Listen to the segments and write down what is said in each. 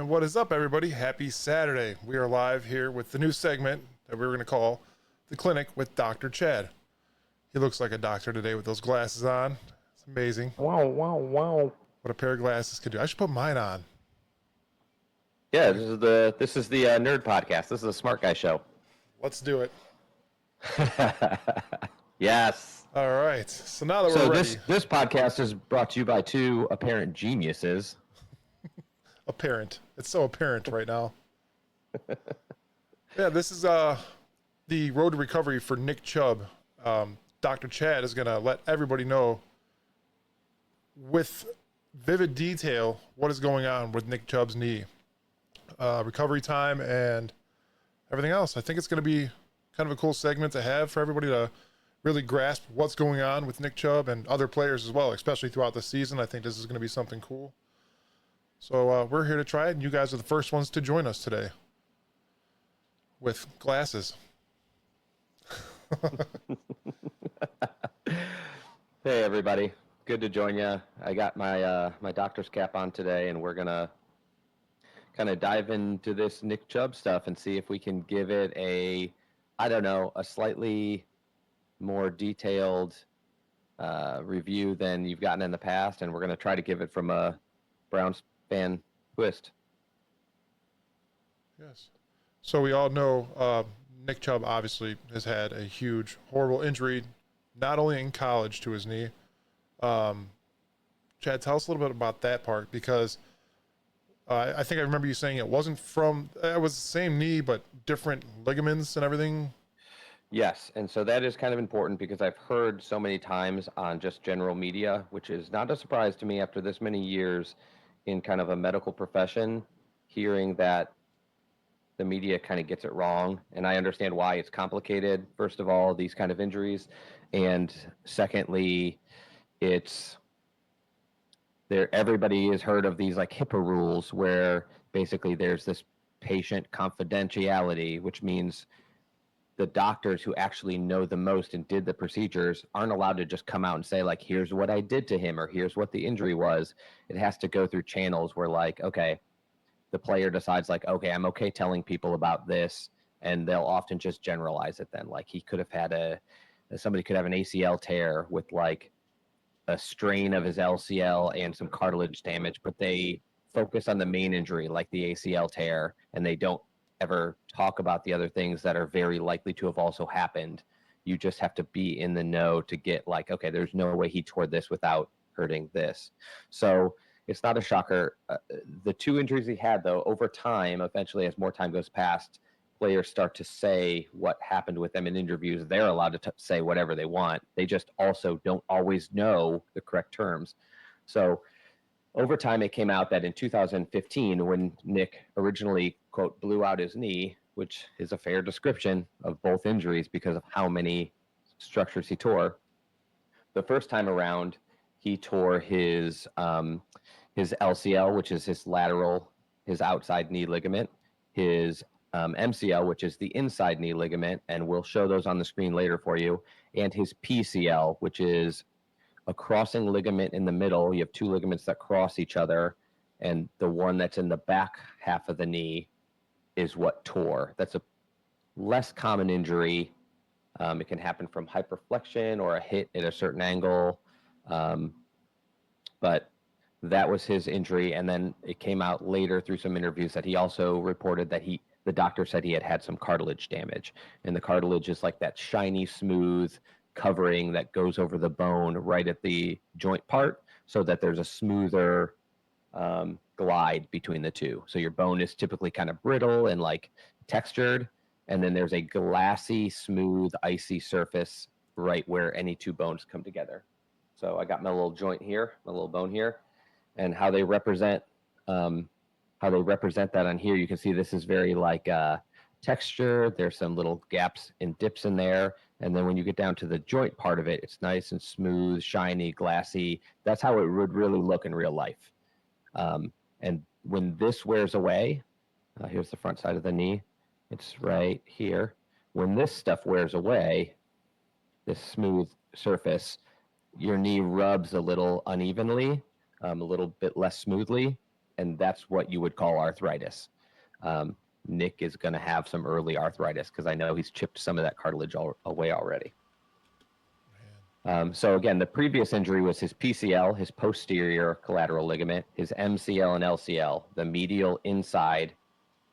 And what is up, everybody? Happy Saturday. We are live here with the new segment that we're going to call The Clinic with Dr. Chad. He looks like a doctor today with those glasses on. It's amazing. Wow, wow, wow. What a pair of glasses could do. I should put mine on. Yeah, this is the nerd podcast. This is a smart guy show. Let's do it. Yes. All right. So now that we're ready. This podcast is brought to you by two apparent geniuses. Apparent. It's so apparent right now. Yeah, this is the road to recovery for Nick Chubb. Dr. Chad is going to let everybody know with vivid detail what is going on with Nick Chubb's knee, recovery time, and everything else. I think it's going to be kind of a cool segment to have for everybody to really grasp what's going on with Nick Chubb and other players as well, especially throughout the season. I think this is going to be something cool. So we're here to try it, and you guys are the first ones to join us today with glasses. Hey, everybody. Good to join you. I got my my doctor's cap on today, and we're going to kind of dive into this Nick Chubb stuff and see if we can give it a slightly more detailed review than you've gotten in the past, and we're going to try to give it from a Browns fan twist. Yes. So we all know Nick Chubb obviously has had a huge, horrible injury, not only in college to his knee. Chad, tell us a little bit about that part, because I think I remember you saying it was the same knee, but different ligaments and everything. Yes, and so that is kind of important because I've heard so many times on just general media, which is not a surprise to me after this many years in kind of a medical profession, hearing that the media kind of gets it wrong. And I understand why. It's complicated, first of all, these kind of injuries. And secondly, everybody has heard of these like HIPAA rules where basically there's this patient confidentiality, which means the doctors who actually know the most and did the procedures aren't allowed to just come out and say, like, here's what I did to him or here's what the injury was. It has to go through channels where, like, okay, the player decides, like, okay, I'm okay telling people about this, and they'll often just generalize it then. Like, he could have had somebody could have an ACL tear with, like, a strain of his LCL and some cartilage damage, but they focus on the main injury, like the ACL tear, and they don't ever talk about the other things that are very likely to have also happened. You just have to be in the know to get, like, okay, there's no way he tore this without hurting this. So it's not a shocker. The two injuries he had, though, over time, eventually as more time goes past, players start to say what happened with them in interviews. They're allowed to say whatever they want. They just also don't always know the correct terms. So over time, it came out that in 2015, when Nick originally, quote, blew out his knee, which is a fair description of both injuries because of how many structures he tore, the first time around, he tore his LCL, which is his lateral, his outside knee ligament, his MCL, which is the inside knee ligament, and we'll show those on the screen later for you, and his PCL, which is a crossing ligament in the middle. You have two ligaments that cross each other, and the one that's in the back half of the knee is what tore. That's a less common injury. It can happen from hyperflexion or a hit at a certain angle, but that was his injury. And then it came out later through some interviews that he also reported that the doctor said he had some cartilage damage, and the cartilage is like that shiny, smooth covering that goes over the bone right at the joint part, so that there's a smoother glide between the two. So your bone is typically kind of brittle and like textured, and then there's a glassy, smooth, icy surface right where any two bones come together. So I got my little joint here, my little bone here, and how they represent that on here. You can see this is very like texture. There's some little gaps and dips in there. And then when you get down to the joint part of it, it's nice and smooth, shiny, glassy. That's how it would really look in real life. And when this wears away, here's the front side of the knee. It's right here. When this stuff wears away, this smooth surface, your knee rubs a little unevenly, a little bit less smoothly, and that's what you would call arthritis. Nick is going to have some early arthritis because I know he's chipped some of that cartilage away already. So again, the previous injury was his PCL, his posterior collateral ligament, his MCL and LCL, the medial inside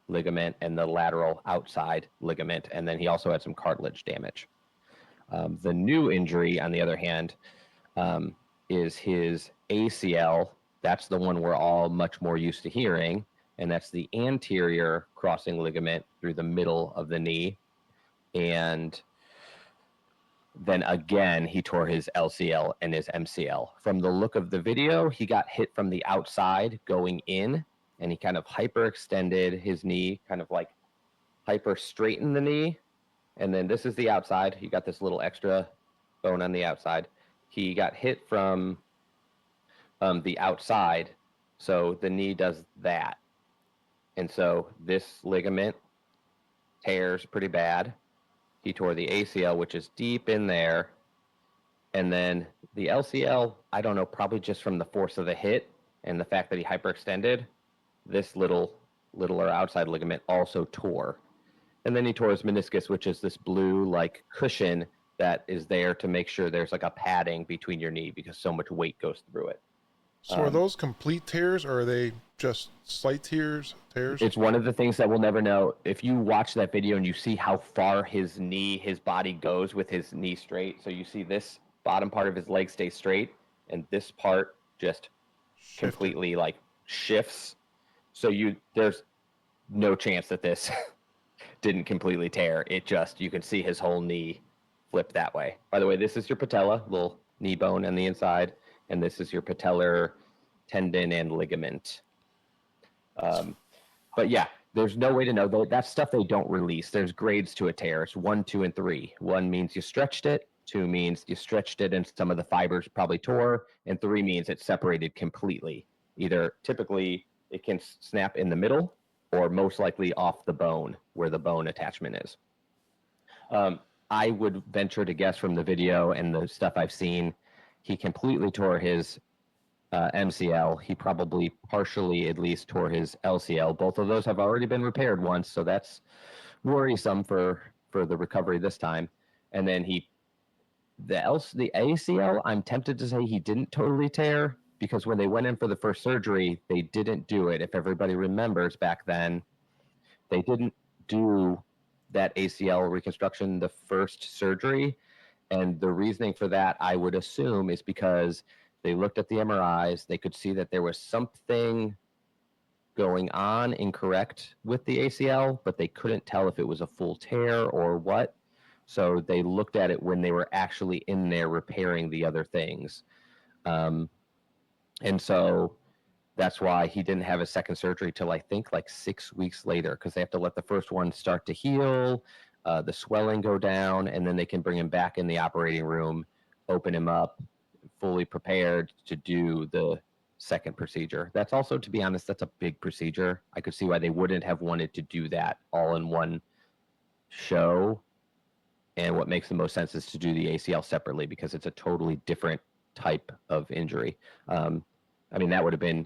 ligament and the lateral outside ligament, and then he also had some cartilage damage. The new injury, on the other hand, is his ACL. That's the one we're all much more used to hearing, and that's the anterior crossing ligament through the middle of the knee. And then again, he tore his LCL and his MCL. From the look of the video, he got hit from the outside going in, and he kind of hyperextended his knee, kind of like hyper straightened the knee. And then this is the outside. You got this little extra bone on the outside. He got hit from the outside, so the knee does that. And so this ligament tears pretty bad. He tore the ACL, which is deep in there. And then the LCL, I don't know, probably just from the force of the hit and the fact that he hyperextended, this little or outside ligament also tore. And then he tore his meniscus, which is this blue like cushion that is there to make sure there's like a padding between your knee because so much weight goes through it. So are those complete tears, or are they just slight tears? It's one of the things that we'll never know. If you watch that video and you see how far his body goes with his knee straight, so you see this bottom part of his leg stay straight, and this part just completely like shifts. So there's no chance that this didn't completely tear. It just, you can see his whole knee flip that way. By the way, this is your patella, little knee bone on the inside, and this is your patellar tendon and ligament. But yeah, there's no way to know. That's stuff they don't release. There's grades to a tear. It's 1, 2, and 3. 1 means you stretched it. 2 means you stretched it and some of the fibers probably tore. And 3 means it separated completely. Either typically it can snap in the middle or most likely off the bone where the bone attachment is. I would venture to guess from the video and the stuff I've seen, he completely tore his MCL. He probably partially at least tore his LCL. Both of those have already been repaired once, so that's worrisome for the recovery this time. And then the ACL, I'm tempted to say he didn't totally tear because when they went in for the first surgery, they didn't do it. If everybody remembers back then, they didn't do that ACL reconstruction the first surgery. And the reasoning for that, I would assume, is because they looked at the MRIs, they could see that there was something going on incorrect with the ACL, but they couldn't tell if it was a full tear or what. So they looked at it when they were actually in there repairing the other things. And so that's why he didn't have a second surgery till I think like 6 weeks later, because they have to let the first one start to heal, the swelling go down, and then they can bring him back in the operating room, open him up, fully prepared to do the second procedure. That's also, to be honest, that's a big procedure. I could see why they wouldn't have wanted to do that all in one show. And what makes the most sense is to do the ACL separately because it's a totally different type of injury. I mean,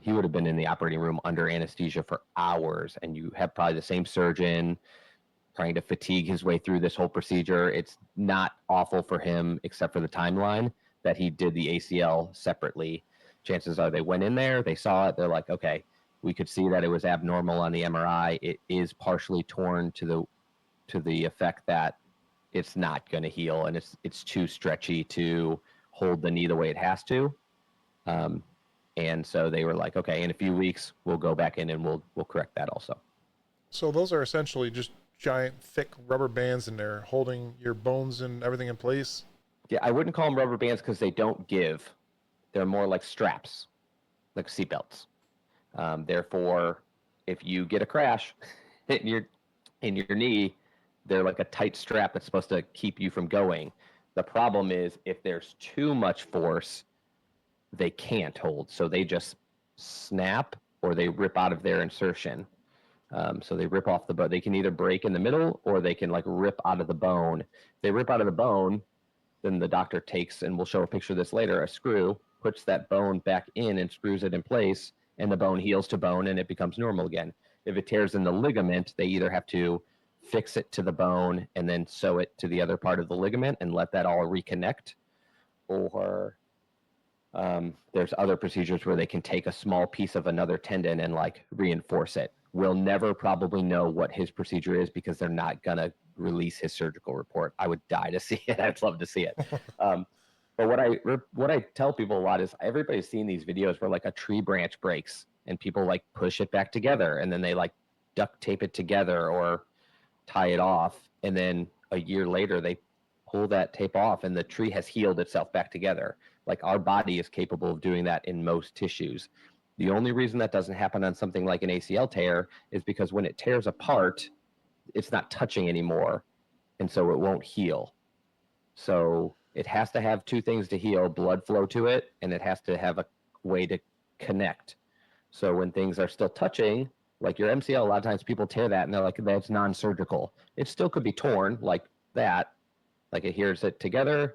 he would have been in the operating room under anesthesia for hours, and you have probably the same surgeon trying to fatigue his way through this whole procedure. It's not awful for him, except for the timeline that he did the ACL separately. Chances are they went in there, they saw it, they're like, okay, we could see that it was abnormal on the MRI. It is partially torn to the effect that it's not going to heal, and it's too stretchy to hold the knee the way it has to. And so they were like, okay, in a few weeks we'll go back in and we'll correct that also. So those are essentially just giant thick rubber bands in there holding your bones and everything in place. Yeah, I wouldn't call them rubber bands because they don't give. They're more like straps, like seatbelts. Therefore, if you get a crash in your knee, they're like a tight strap that's supposed to keep you from going. The problem is if there's too much force, they can't hold. So they just snap or they rip out of their insertion. So they rip off the bone. They can either break in the middle or they can like rip out of the bone. If they rip out of the bone, then the doctor takes, and we'll show a picture of this later, a screw, puts that bone back in and screws it in place. and the bone heals to bone and it becomes normal again. If it tears in the ligament, they either have to fix it to the bone and then sew it to the other part of the ligament and let that all reconnect, or there's other procedures where they can take a small piece of another tendon and like reinforce it. We'll never probably know what his procedure is because they're not gonna release his surgical report. I would die to see it. I'd love to see it. But what I tell people a lot is everybody's seen these videos where like a tree branch breaks and people like push it back together and then they like duct tape it together or tie it off, and then a year later they pull that tape off and the tree has healed itself back together. Like our body is capable of doing that in most tissues. The only reason that doesn't happen on something like an ACL tear is because when it tears apart, it's not touching anymore, and so it won't heal. So it has to have two things to heal: blood flow to it, and it has to have a way to connect. So when things are still touching, like your MCL, a lot of times people tear that and they're like, that's non-surgical. It still could be torn like that, like it hears it together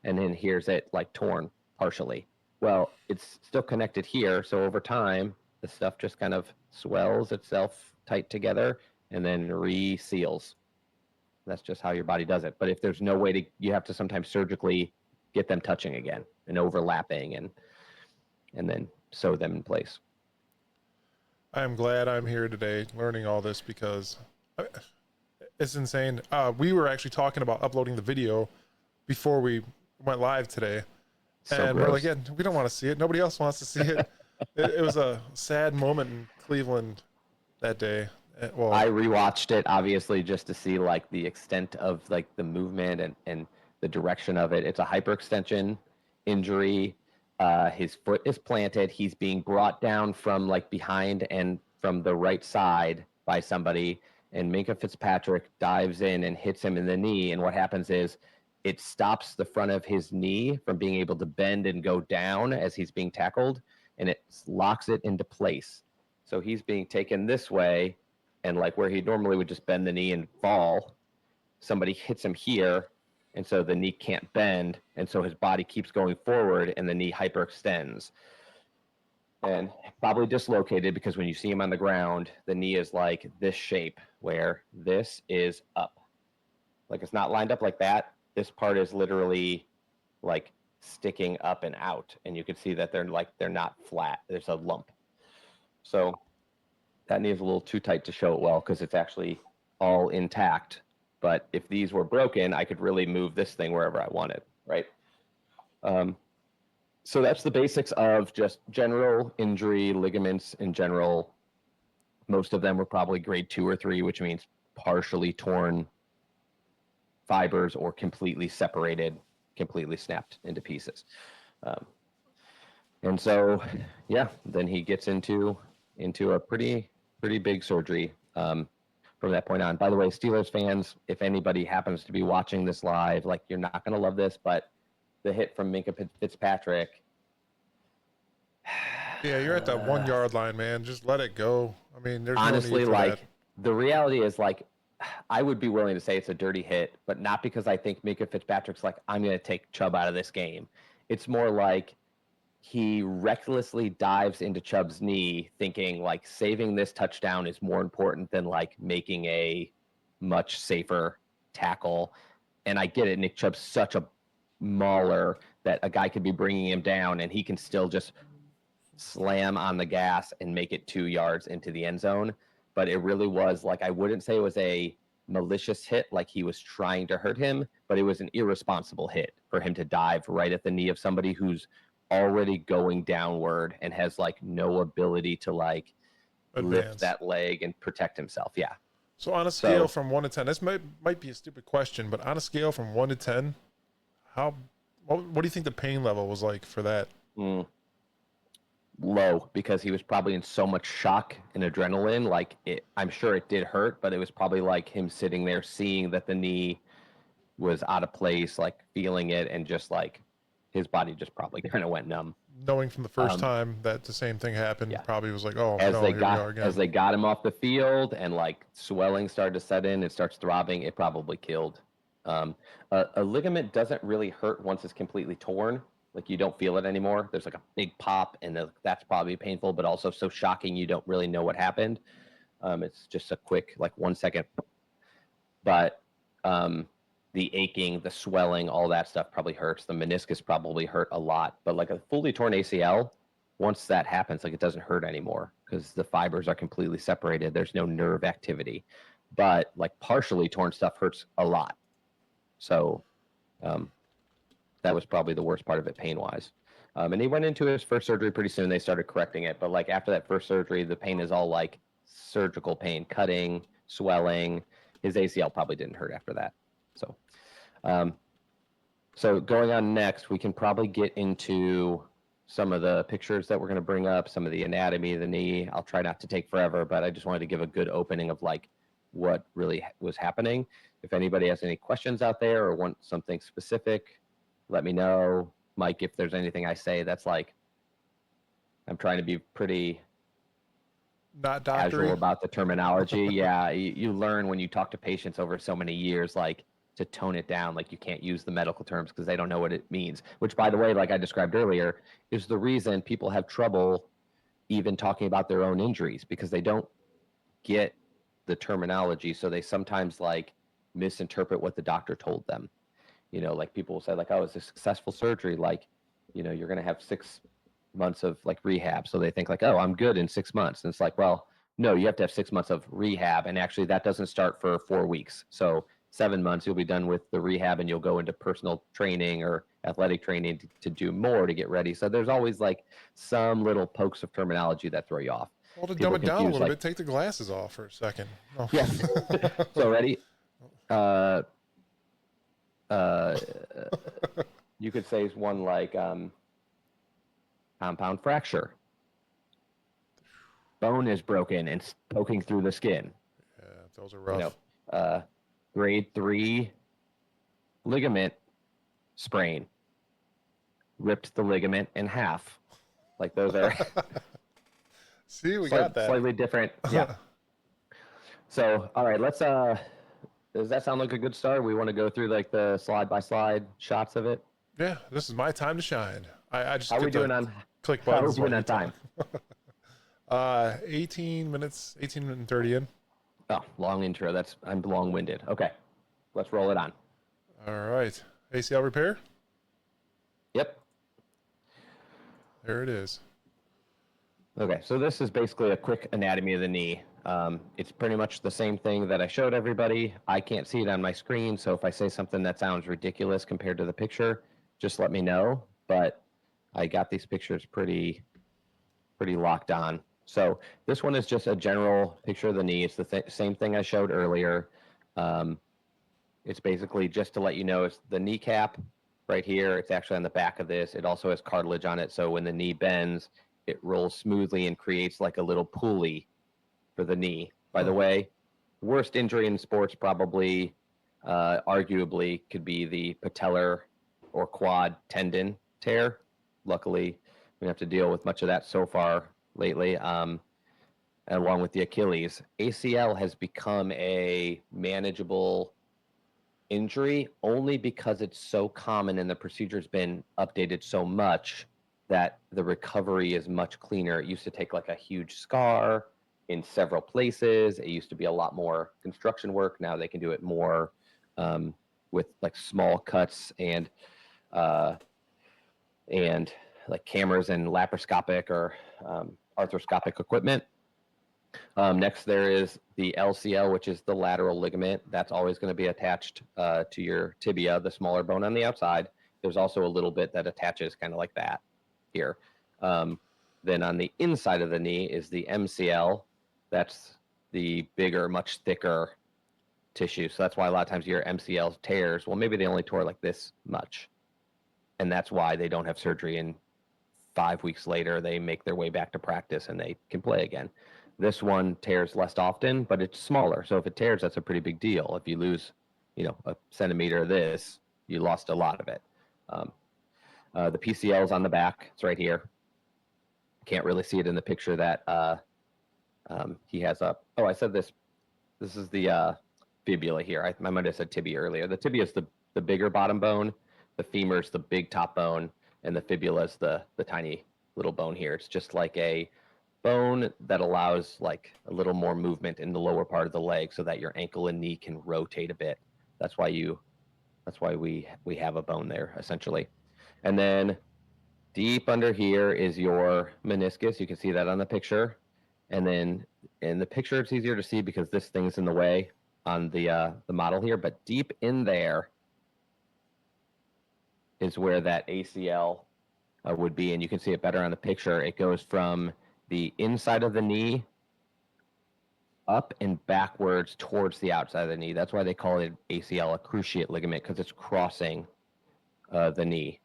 and then hears it like torn partially. Well, it's still connected here. So over time, the stuff just kind of swells itself tight together and then reseals. That's just how your body does it. But if there's no way to, you have to sometimes surgically get them touching again and overlapping and then sew them in place. I'm glad I'm here today learning all this because it's insane. We were actually talking about uploading the video before we went live today. And we're like, yeah, we don't want to see it. Nobody else wants to see it. It was a sad moment in Cleveland that day. Well, I rewatched it obviously just to see like the extent of like the movement and the direction of it. It's a hyperextension injury. His foot is planted. He's being brought down from like behind and from the right side by somebody. And Minkah Fitzpatrick dives in and hits him in the knee. And what happens is it stops the front of his knee from being able to bend and go down as he's being tackled. And it locks it into place. So he's being taken this way. And like where he normally would just bend the knee and fall, somebody hits him here. And so the knee can't bend. And so his body keeps going forward and the knee hyperextends. And probably dislocated because when you see him on the ground, the knee is like this shape where this is up. Like it's not lined up like that. This part is literally like sticking up and out. And you can see that they're not flat. There's a lump. So that knee is a little too tight to show it well because it's actually all intact. But if these were broken, I could really move this thing wherever I wanted, right? So that's the basics of just general injury, ligaments in general. Most of them were probably grade 2 or 3, which means partially torn fibers or completely separated, completely snapped into pieces. And so, yeah, then he gets into a pretty big surgery from that point on. By the way, Steelers fans, if anybody happens to be watching this live, like you're not going to love this, but the hit from Minkah Fitzpatrick. Yeah, you're at that 1 yard line, man. Just let it go. I mean, there's honestly, no need for like that. The reality is like I would be willing to say it's a dirty hit, but not because I think Minkah Fitzpatrick's like, I'm going to take Chubb out of this game. It's more like he recklessly dives into Chubb's knee thinking like saving this touchdown is more important than like making a much safer tackle. And I get it. Nick Chubb's such a mauler that a guy could be bringing him down and he can still just slam on the gas and make it 2 yards into the end zone. But it really was like, I wouldn't say it was a malicious hit like he was trying to hurt him, but it was an irresponsible hit for him to dive right at the knee of somebody who's already going downward and has like no ability to like lift that leg and protect himself. Yeah. So on a scale from 1 to 10, this might be a stupid question, but on a scale from 1 to 10, what do you think the pain level was like for that? Low, because he was probably in so much shock and adrenaline. Like I'm sure it did hurt, but it was probably like him sitting there seeing that the knee was out of place, like feeling it, and just like his body just probably kind of went numb. Knowing from the first time that the same thing happened, yeah. Probably was like, oh, as no, they here we are again. As they got him off the field and like swelling started to set in, it starts throbbing, it probably killed. A ligament doesn't really hurt once it's completely torn. Like you don't feel it anymore. There's like a big pop, and that's probably painful, but also so shocking you don't really know what happened. It's just a quick, like 1 second. But the aching, the swelling, all that stuff probably hurts. The meniscus probably hurt a lot. But like a fully torn ACL, once that happens, like it doesn't hurt anymore because the fibers are completely separated. There's no nerve activity. But like partially torn stuff hurts a lot. So that was probably the worst part of it pain-wise. And he went into his first surgery pretty soon. They started correcting it. But like after that first surgery, the pain is all like surgical pain, cutting, swelling. His ACL probably didn't hurt after that. So going on next, we can probably get into some of the pictures that we're going to bring up, some of the anatomy of the knee. I'll try not to take forever, but I just wanted to give a good opening of like what really was happening. If anybody has any questions out there or want something specific, let me know. Mike, if there's anything I say that's like, I'm trying to be pretty Not casual doctory. about the terminology. Yeah, you learn when you talk to patients over so many years, like to tone it down. Like you can't use the medical terms because they don't know what it means, which by the way, like I described earlier, is the reason people have trouble even talking about their own injuries because they don't get the terminology. So they sometimes like misinterpret what the doctor told them. You know, like people will say like, oh, it's a successful surgery. Like, you know, you're going to have 6 months of like rehab. So they think like, oh, I'm good in 6 months. And it's like, well, no, you have to have 6 months of rehab. And actually that doesn't start for 4 weeks. So 7 months, you'll be done with the rehab and you'll go into personal training or athletic training to do more to get ready. So there's always like some little pokes of terminology that throw you off. Well, to dumb People it down a confuse, little like, bit, take the glasses off for a second. Oh. yeah. So ready? You could say is one like compound fracture. Bone is broken and poking through the skin. Yeah, those are rough. You know, grade 3 ligament sprain. Ripped the ligament in half. Like those are See, we got that. slightly different. Yeah. So, all right, let's does that sound like a good start? We want to go through like the slide by slide shots of it. Yeah, this is my time to shine. I just How are we get to doing on click how are we buttons while doing you on talk. time? 18 minutes, 18 and 30 in. Oh, long intro. I'm long-winded. Okay, let's roll it on. All right. ACL repair. Yep. There it is. Okay, so this is basically a quick anatomy of the knee. It's pretty much the same thing that I showed everybody. I can't see it on my screen, so if I say something that sounds ridiculous compared to the picture, just let me know. But I got these pictures pretty locked on. So this one is just a general picture of the knee. It's the same thing I showed earlier. It's basically just to let you know it's the kneecap right here. It's actually on the back of this. It also has cartilage on it, so when the knee bends, it rolls smoothly and creates like a little pulley for the knee. By the way, worst injury in sports probably, arguably, could be the patellar or quad tendon tear. Luckily, we don't have to deal with much of that so far lately, along with the Achilles. ACL has become a manageable injury only because it's so common and the procedure's been updated so much that the recovery is much cleaner. It used to take like a huge scar in several places. It used to be a lot more construction work. Now they can do it more with like small cuts and like cameras and laparoscopic or arthroscopic equipment. Next, there is the LCL, which is the lateral ligament. That's always going to be attached to your tibia, the smaller bone on the outside. There's also a little bit that attaches kind of like that here. Then on the inside of the knee is the MCL. That's the bigger, much thicker tissue. So that's why a lot of times your MCL tears. Well, maybe they only tore like this much. And that's why they don't have surgery. And 5 weeks later, they make their way back to practice and they can play again. This one tears less often, but it's smaller. So if it tears, that's a pretty big deal. If you lose, a centimeter of this, you lost a lot of it. The PCL is on the back. It's right here. Can't really see it in the picture that he has up. Oh, I said this. This is the fibula here. I might have said tibia earlier. The tibia is the bigger bottom bone. The femur is the big top bone. and the fibula is the tiny little bone here. It's just like a bone that allows like a little more movement in the lower part of the leg so that your ankle and knee can rotate a bit. That's why we have a bone there essentially. And then deep under here is your meniscus. You can see that on the picture. And then in the picture, it's easier to see because this thing's in the way on the model here. But deep in there is where that ACL would be. And you can see it better on the picture. It goes from the inside of the knee up and backwards towards the outside of the knee. That's why they call it ACL, a cruciate ligament, because it's crossing the knee.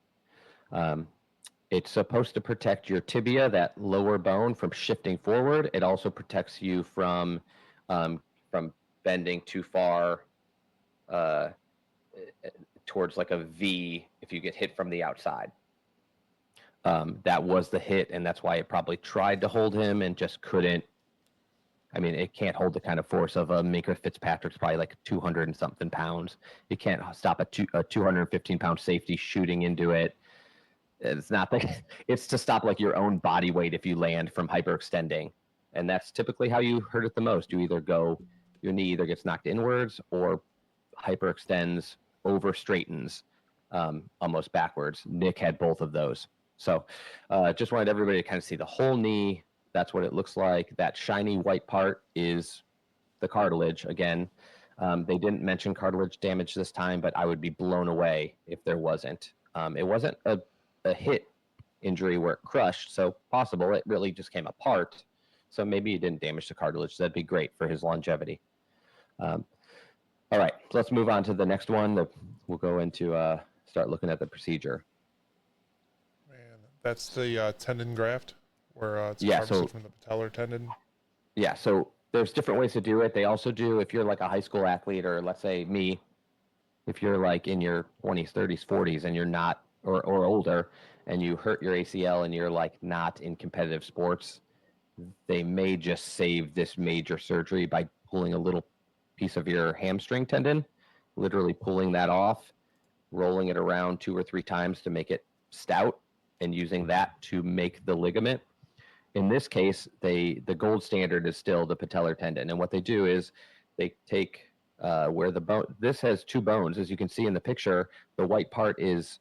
It's supposed to protect your tibia, that lower bone, from shifting forward. It also protects you from bending too far towards like a V if you get hit from the outside. That was the hit, and that's why it probably tried to hold him and just couldn't. I mean, it can't hold the kind of force of a Minka Fitzpatrick's probably like 200 and something pounds. You can't stop a 215-pound safety shooting into it. It's not that. It's to stop like your own body weight if you land from hyperextending, and that's typically how you hurt it the most. Your knee either gets knocked inwards or hyperextends, over straightens, almost backwards. Nick had both of those. So just wanted everybody to kind of see the whole knee. That's what it looks like. That shiny white part is the cartilage. Again, they didn't mention cartilage damage this time, but I would be blown away if there wasn't. It wasn't a hit injury where it crushed, so possible it really just came apart. So maybe it didn't damage the cartilage. That'd be great for his longevity. All right, so let's move on to the next one. We'll go into start looking at the procedure. Man, that's the tendon graft where it's Yeah, harvested so from the patellar tendon. yeah, so there's different ways to do it. They also do, if you're like a high school athlete, or let's say me, if you're like in your 20s, 30s, 40s, and you're not, or older, and you hurt your ACL and you're like not in competitive sports, they may just save this major surgery by pulling a little piece of your hamstring tendon, literally pulling that off, rolling it around 2 or 3 times to make it stout, and using that to make the ligament. In this case, the gold standard is still the patellar tendon. And what they do is they take where the bone, this has 2 bones. As you can see in the picture, the white part is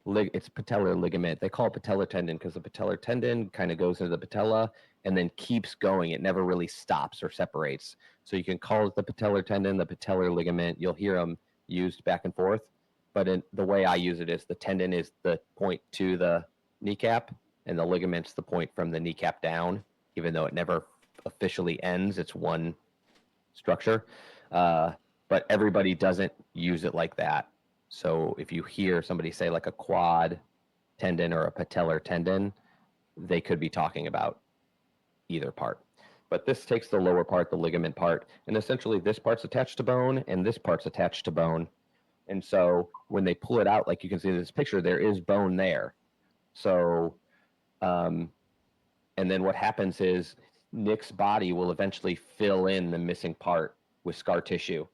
it's patellar ligament. They call it patellar tendon because the patellar tendon kind of goes into the patella and then keeps going. It never really stops or separates. So you can call it the patellar tendon, the patellar ligament. You'll hear them used back and forth. But the way I use it is the tendon is the point to the kneecap, and the ligament's the point from the kneecap down, even though it never officially ends. It's one structure. But everybody doesn't use it like that. So if you hear somebody say like a quad tendon or a patellar tendon, they could be talking about either part. But this takes the lower part, the ligament part, and essentially this part's attached to bone and this part's attached to bone. And so when they pull it out, like you can see in this picture, there is bone there. So, and then what happens is Nick's body will eventually fill in the missing part with scar tissue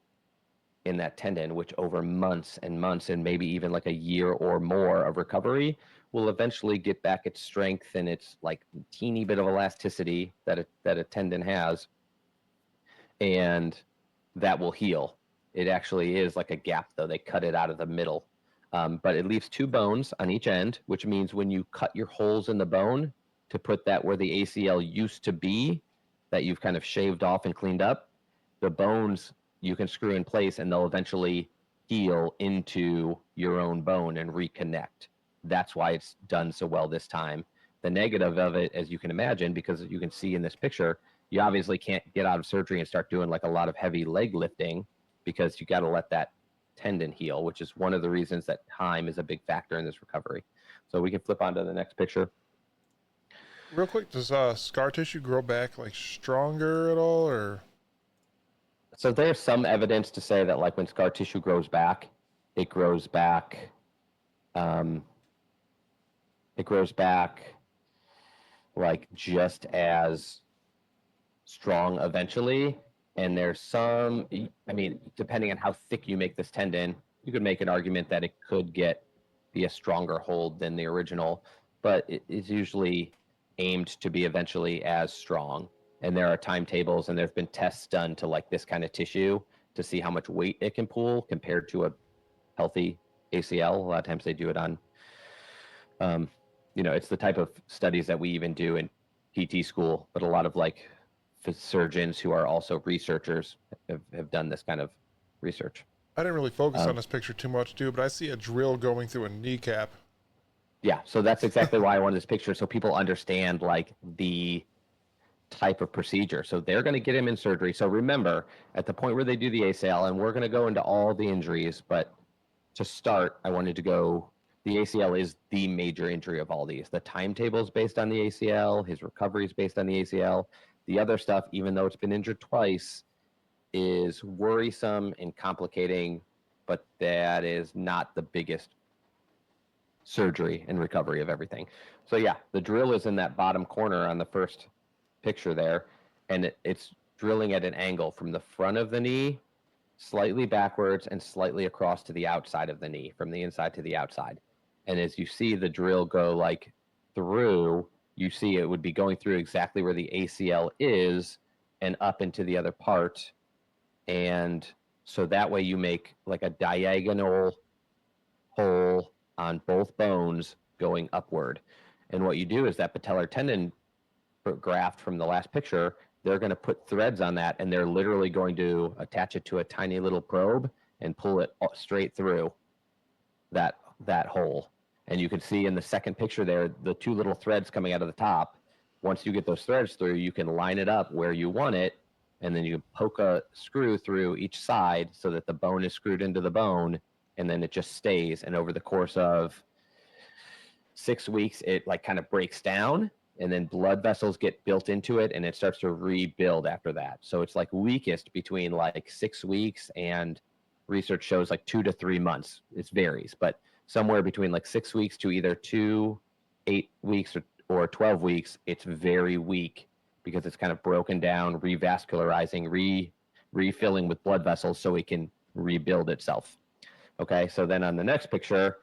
in that tendon, which over months and months and maybe even like a year or more of recovery will eventually get back its strength and its like teeny bit of elasticity that a tendon has, and that will heal. It actually is like a gap, though. They cut it out of the middle, but it leaves 2 bones on each end, which means when you cut your holes in the bone to put that where the ACL used to be, that you've kind of shaved off and cleaned up, the bones you can screw in place and they'll eventually heal into your own bone and reconnect. That's why it's done so well this time. The negative of it, as you can imagine, because you can see in this picture, you obviously can't get out of surgery and start doing like a lot of heavy leg lifting because you got to let that tendon heal, which is one of the reasons that time is a big factor in this recovery. So we can flip on to the next picture. Real quick, does scar tissue grow back like stronger at all, or? So there's some evidence to say that like when scar tissue grows back, it grows back like just as strong eventually. And there's some, I mean, depending on how thick you make this tendon, you could make an argument that it could get be a stronger hold than the original, but it is usually aimed to be eventually as strong. And there are timetables, and there's been tests done to like this kind of tissue to see how much weight it can pull compared to a healthy ACL. A lot of times they do it on, it's the type of studies that we even do in PT school, but a lot of like surgeons who are also researchers have done this kind of research. I didn't really focus on this picture too much, too, but I see a drill going through a kneecap. Yeah, so that's exactly why I wanted this picture, so people understand like the type of procedure. So they're going to get him in surgery. So remember, at the point where they do the ACL, and we're going to go into all the injuries, but to start, I wanted to go, the ACL is the major injury of all these. The timetable is based on the ACL, his recovery is based on the ACL. The other stuff, even though it's been injured twice, is worrisome and complicating, but that is not the biggest surgery and recovery of everything. So yeah, the drill is in that bottom corner on the first picture there, and it's drilling at an angle from the front of the knee, slightly backwards, and slightly across to the outside of the knee, from the inside to the outside. And as you see the drill go like through, you see it would be going through exactly where the ACL is and up into the other part. And so that way you make like a diagonal hole on both bones going upward. And what you do is that patellar tendon graft from the last picture, they're going to put threads on that, and they're literally going to attach it to a tiny little probe and pull it straight through that hole. And you can see in the second picture there, the two little threads coming out of the top. Once you get those threads through, you can line it up where you want it, and then you poke a screw through each side so that the bone is screwed into the bone, and then it just stays. And over the course of 6 weeks, it like kind of breaks down, and then blood vessels get built into it, and it starts to rebuild after that. So it's like weakest between like 6 weeks, and research shows like 2 to 3 months. It varies, but somewhere between like 6 weeks to either 2, 8 weeks or 12 weeks, it's very weak because it's kind of broken down, revascularizing, refilling with blood vessels so it can rebuild itself. Okay, so then on the next picture,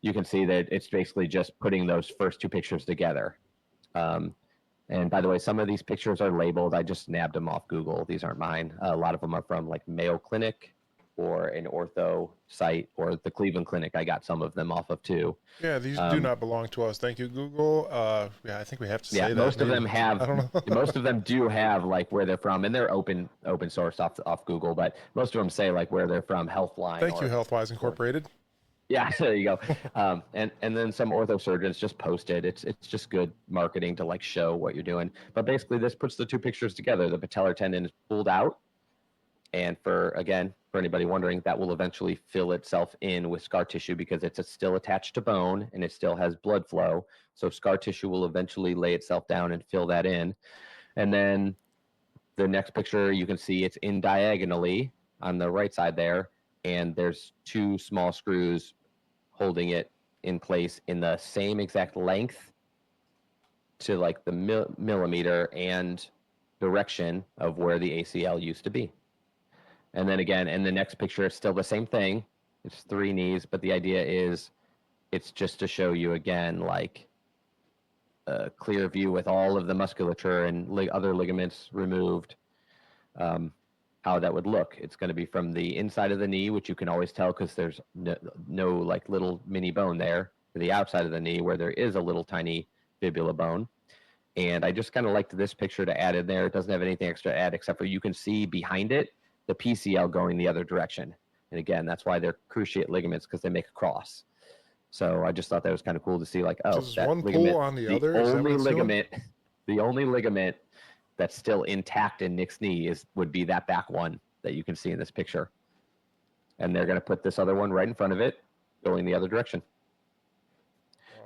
you can see that it's basically just putting those first two pictures together. And by the way, some of these pictures are labeled. I just nabbed them off Google. These aren't mine. A lot of them are from like Mayo Clinic or an ortho site, or the Cleveland Clinic. I got some of them off of too. Yeah, these do not belong to us. Thank you, Google. Yeah, I think we have to say that. Most of them I have. don't know. Most of them do have like where they're from, and they're open source off Google. But most of them say like where they're from, Healthline. Thank you, Healthwise Incorporated. Yeah, there you go. And then some ortho surgeons just post it. It's just good marketing to like show what you're doing. But basically, this puts the two pictures together. The patellar tendon is pulled out, and for anybody wondering, that will eventually fill itself in with scar tissue because it's still attached to bone and it still has blood flow. So scar tissue will eventually lay itself down and fill that in. And then the next picture, you can see it's in diagonally on the right side there, and there's two small screws holding it in place in the same exact length to like the millimeter and direction of where the ACL used to be. And then again, in the next picture, it's still the same thing. It's 3 knees, but the idea is it's just to show you again, like a clear view with all of the musculature and other ligaments removed, how that would look. It's going to be from the inside of the knee, which you can always tell because there's no like little mini bone there, to the outside of the knee where there is a little tiny fibula bone. And I just kind of liked this picture to add in there. It doesn't have anything extra to add except for you can see behind it the PCL going the other direction. And again, that's why they're cruciate ligaments, because they make a cross. So I just thought that was kind of cool to see, like, oh, Does that one ligament, pull on the other? The only ligament that's still intact in Nick's knee would be that back one that you can see in this picture. And they're going to put this other one right in front of it, going the other direction.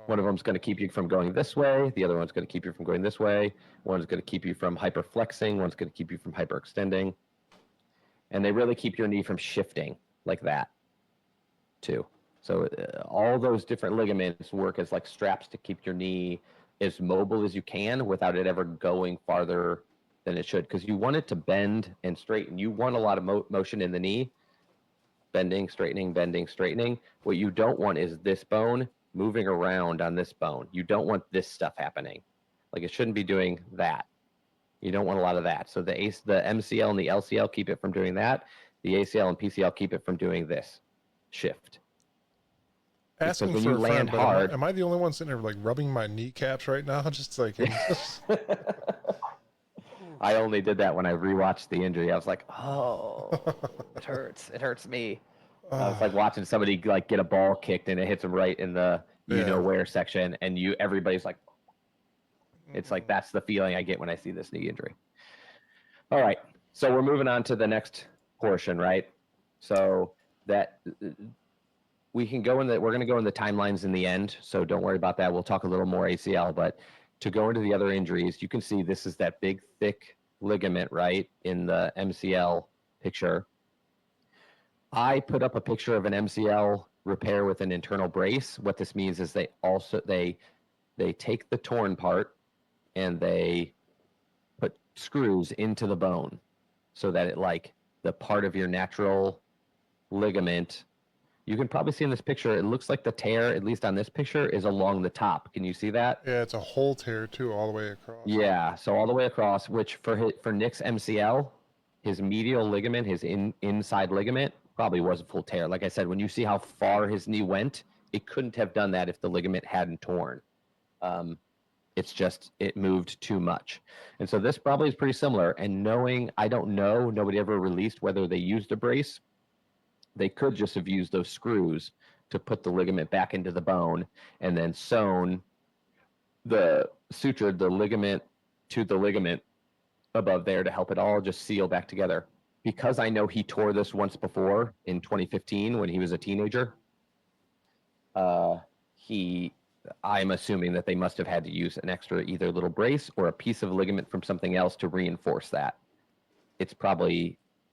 One of them is going to keep you from going this way. The other one's going to keep you from going this way. One's going to keep you from hyperflexing. One's going to keep you from hyperextending. And they really keep your knee from shifting like that, too. So all those different ligaments work as like straps to keep your knee as mobile as you can without it ever going farther than it should. Because you want it to bend and straighten. You want a lot of motion in the knee. bending, straightening. What you don't want is this bone moving around on this bone. You don't want this stuff happening. Like it shouldn't be doing that. You don't want a lot of that. So the MCL and the LCL keep it from doing that. The ACL and PCL keep it from doing this shift. Asking when for you a land friend, but hard, am I the only one sitting there like rubbing my kneecaps right now? Just like, I only did that when I rewatched the injury. I was like, oh, it hurts. It hurts me. It's like watching somebody like get a ball kicked and it hits them right in the where section, and everybody's like, it's like that's the feeling I get when I see this knee injury. All right, so we're moving on to the next portion, right? So that we can go in the we're going to go in the timelines in the end, so don't worry about that. We'll talk a little more ACL, but to go into the other injuries, you can see this is that big thick ligament right in the MCL picture. I put up a picture of an MCL repair with an internal brace. What this means is they take the torn part and they put screws into the bone so that it like the part of your natural ligament. You can probably see in this picture, it looks like the tear, at least on this picture, is along the top. Can you see that? Yeah, it's a whole tear too, all the way across. Yeah, so all the way across, which for Nick's MCL, his medial ligament, his inside ligament, probably was a full tear. Like I said, when you see how far his knee went, it couldn't have done that if the ligament hadn't torn. It's just, it moved too much. And so this probably is pretty similar. And I don't know, nobody ever released whether they used a brace. They could just have used those screws to put the ligament back into the bone and then sutured the ligament to the ligament above there to help it all just seal back together. Because I know he tore this once before in 2015 when he was a teenager, I'm assuming that they must have had to use an extra either little brace or a piece of ligament from something else to reinforce that.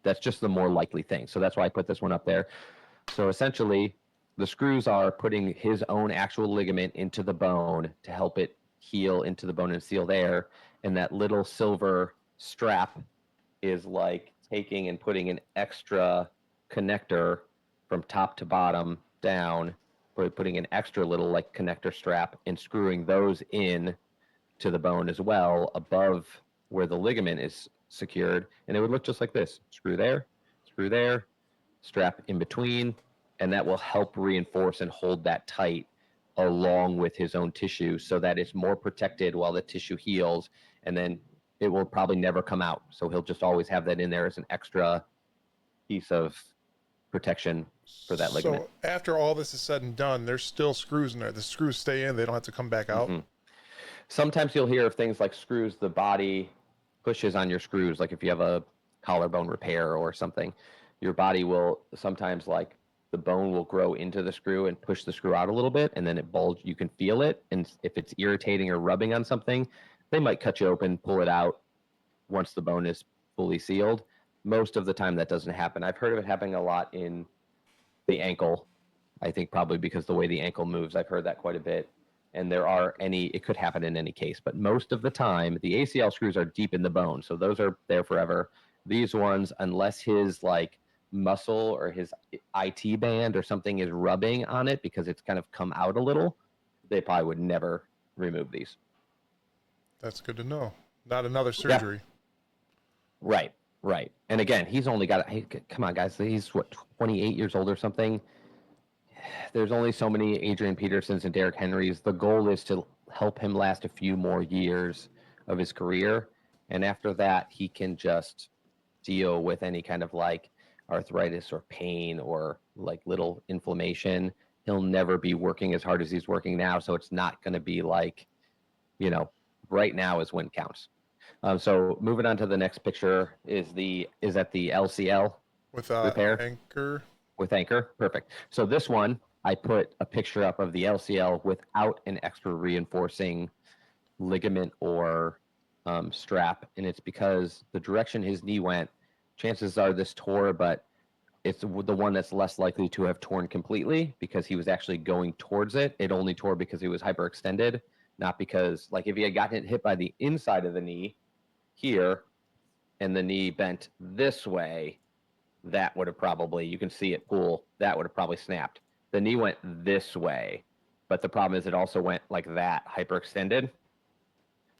That's just the more likely thing. So that's why I put this one up there. So essentially, the screws are putting his own actual ligament into the bone to help it heal into the bone and seal there. And that little silver strap is like taking and putting an extra connector from top to bottom down, putting an extra little like connector strap and screwing those in to the bone as well above where the ligament is secured. And it would look just like this: screw there, strap in between, and that will help reinforce and hold that tight along with his own tissue so that it's more protected while the tissue heals, and then it will probably never come out. So he'll just always have that in there as an extra piece of protection for that ligament. So after all this is said and done, there's still screws in there. The screws stay in, they don't have to come back out. Sometimes you'll hear of things like screws, the body pushes on your screws, like if you have a collarbone repair or something, your body will sometimes, like, the bone will grow into the screw and push the screw out a little bit, and then it bulge. You can feel it, and if it's irritating or rubbing on something, they might cut you open, pull it out once the bone is fully sealed. Most of the time that doesn't happen. I've heard of it happening a lot in the ankle. I think probably because the way the ankle moves, I've heard that quite a bit. And it could happen in any case, but most of the time the ACL screws are deep in the bone, so those are there forever. These ones, unless his like muscle or his IT band or something is rubbing on it because it's kind of come out a little, they probably would never remove these. That's good to know. Not another surgery. Yeah. Right. And again, he's only got, come on guys, he's what, 28 years old or something. There's only so many Adrian Petersons and Derrick Henrys. The goal is to help him last a few more years of his career. And after that, he can just deal with any kind of like arthritis or pain or like little inflammation. He'll never be working as hard as he's working now. So it's not going to be like, right now is when counts. So moving on to the next picture is at the LCL with repair anchor. With anchor, perfect. So this one, I put a picture up of the LCL without an extra reinforcing ligament or strap, and it's because the direction his knee went, chances are this tore, but it's the one that's less likely to have torn completely because he was actually going towards it. It only tore because he was hyperextended, not because, like, if he had gotten hit by the inside of the knee here and the knee bent this way, that would have probably, you can see it pull, that would have probably snapped. The knee went this way, but the problem is it also went like that, hyperextended.